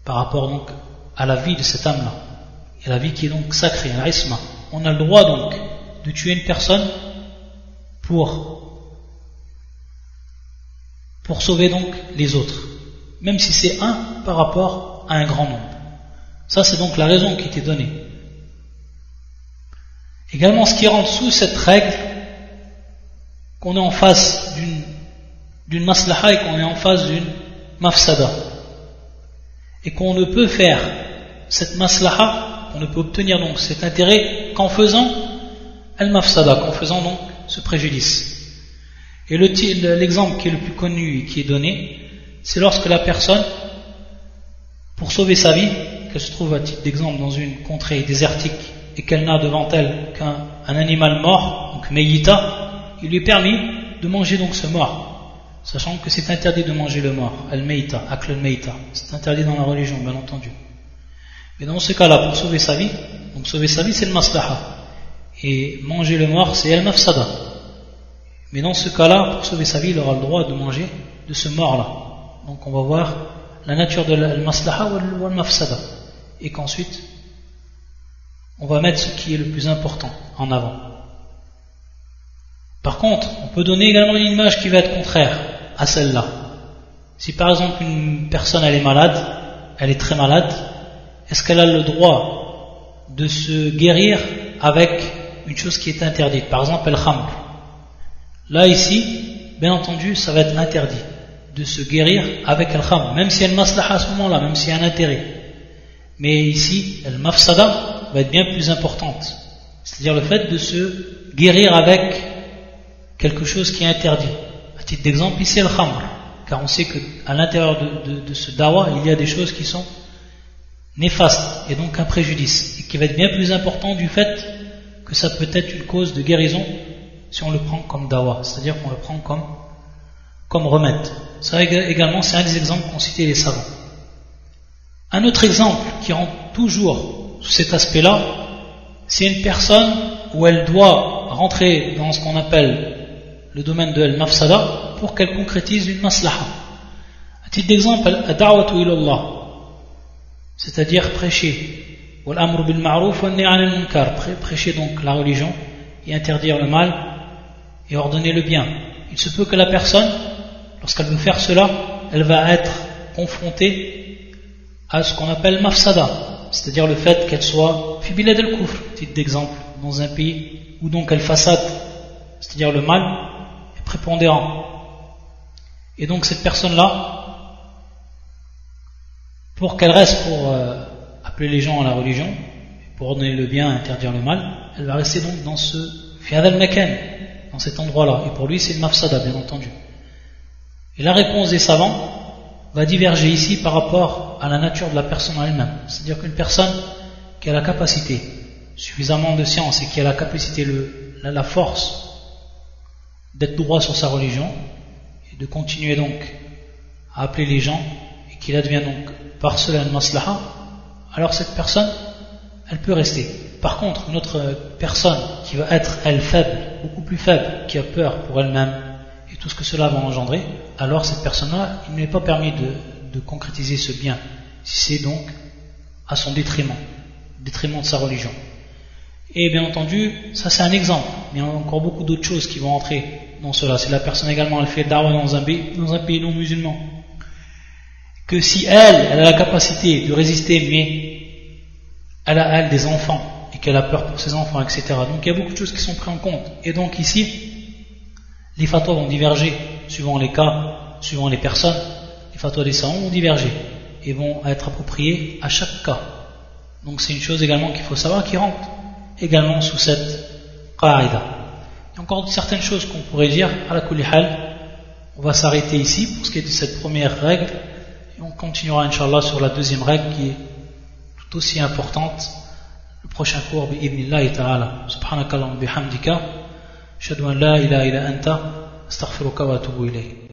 Speaker 1: par rapport donc à la vie de cette âme-là, et la vie qui est donc sacrée, al-isma. On a le droit donc de tuer une personne pour sauver donc les autres, même si c'est un par rapport à un grand nombre. Ça c'est donc la raison qui était donnée. Également, ce qui rentre sous cette règle, qu'on est en face d'une maslaha et qu'on est en face d'une mafsada, et qu'on ne peut faire cette maslaha, qu'on ne peut obtenir donc cet intérêt qu'en faisant al-mafsada, qu'en faisant donc ce préjudice. Et l'exemple qui est le plus connu et qui est donné, c'est lorsque la personne, pour sauver sa vie, qu'elle se trouve à titre d'exemple dans une contrée désertique et qu'elle n'a devant elle qu'un animal mort, donc meïta, il lui est permis de manger donc ce mort, sachant que c'est interdit de manger le mort, al-meïta, akl al-meïta, c'est interdit dans la religion bien entendu. Mais dans ce cas-là, pour sauver sa vie, donc sauver sa vie c'est le maslaha, et manger le mort c'est al-mafsada. Mais dans ce cas-là, pour sauver sa vie, il aura le droit de manger de ce mort-là. Donc on va voir la nature de al-maslaha ou al-mafsada, et qu'ensuite on va mettre ce qui est le plus important en avant. Par contre, on peut donner également une image qui va être contraire à celle-là. Si par exemple une personne elle est malade, elle est très malade, est-ce qu'elle a le droit de se guérir avec une chose qui est interdite, par exemple al-khamr? Là ici, bien entendu, ça va être interdit de se guérir avec al-khamr, même s'il y a une maslaha à ce moment-là, même s'il y a un intérêt. Mais ici, al-mafsada va être bien plus importante, c'est-à-dire le fait de se guérir avec quelque chose qui est interdit. À titre d'exemple, ici al-khamr, car on sait qu'à l'intérieur de ce dawa, il y a des choses qui sont néfastes et donc un préjudice, et qui va être bien plus important du fait que ça peut être une cause de guérison si on le prend comme dawa, c'est-à-dire qu'on le prend comme remède. Ça également, c'est un des exemples qu'ont cité les savants. Un autre exemple qui rentre toujours sous cet aspect-là, c'est une personne où elle doit rentrer dans ce qu'on appelle le domaine de al-mafsada pour qu'elle concrétise une maslaha. À titre d'exemple, ad-da'watu ila Allah, c'est-à-dire prêcher, wal-amru bil ma'ruf wa an-nahy 'anil munkar, prêcher donc la religion et interdire le mal et ordonner le bien. Il se peut que la personne, lorsqu'elle veut faire cela, elle va être confrontée à ce qu'on appelle mafsada, c'est-à-dire le fait qu'elle soit fi bilad al-kufr, titre d'exemple, dans un pays où donc al-fasad, c'est-à-dire le mal, est prépondérant. Et donc cette personne-là, pour qu'elle reste pour appeler les gens à la religion, pour ordonner le bien, interdire le mal, elle va rester donc dans ce fi hadha al-makan, dans cet endroit-là. Et pour lui, c'est le mafsada, bien entendu. Et la réponse des savants va diverger ici par rapport à la nature de la personne en elle-même. C'est-à-dire qu'une personne qui a la capacité, suffisamment de science et qui a la capacité, la force d'être droit sur sa religion et de continuer donc à appeler les gens et qu'il advient donc par cela une maslaha, alors cette personne, elle peut rester. Par contre, une autre personne qui va être, elle, faible, beaucoup plus faible, qui a peur pour elle-même et tout ce que cela va engendrer, alors cette personne-là, il n'est pas permis de concrétiser ce bien, si c'est donc à son détriment de sa religion. Et bien entendu, ça c'est un exemple, mais il y a encore beaucoup d'autres choses qui vont entrer dans cela. Si la personne également elle fait da'wah dans un pays non musulman, que si elle a la capacité de résister, mais elle a elle des enfants et qu'elle a peur pour ses enfants, etc. Donc il y a beaucoup de choses qui sont prises en compte. Et donc ici, les fatwas vont diverger suivant les cas, suivant les personnes. Les fatwas des savants vont diverger et vont être appropriés à chaque cas. Donc c'est une chose également qu'il faut savoir qui rentre également sous cette qaïda. Il y a encore certaines choses qu'on pourrait dire à la kulli hal. On va s'arrêter ici pour ce qui est de cette première règle et on continuera Inch'Allah sur la deuxième règle qui est tout aussi importante. Le prochain cours bi'idhnillahi ta'ala. Subhanakallahumma bihamdika ashhadu an la ilaha illa anta astaghfiruka wa atubu ilayk.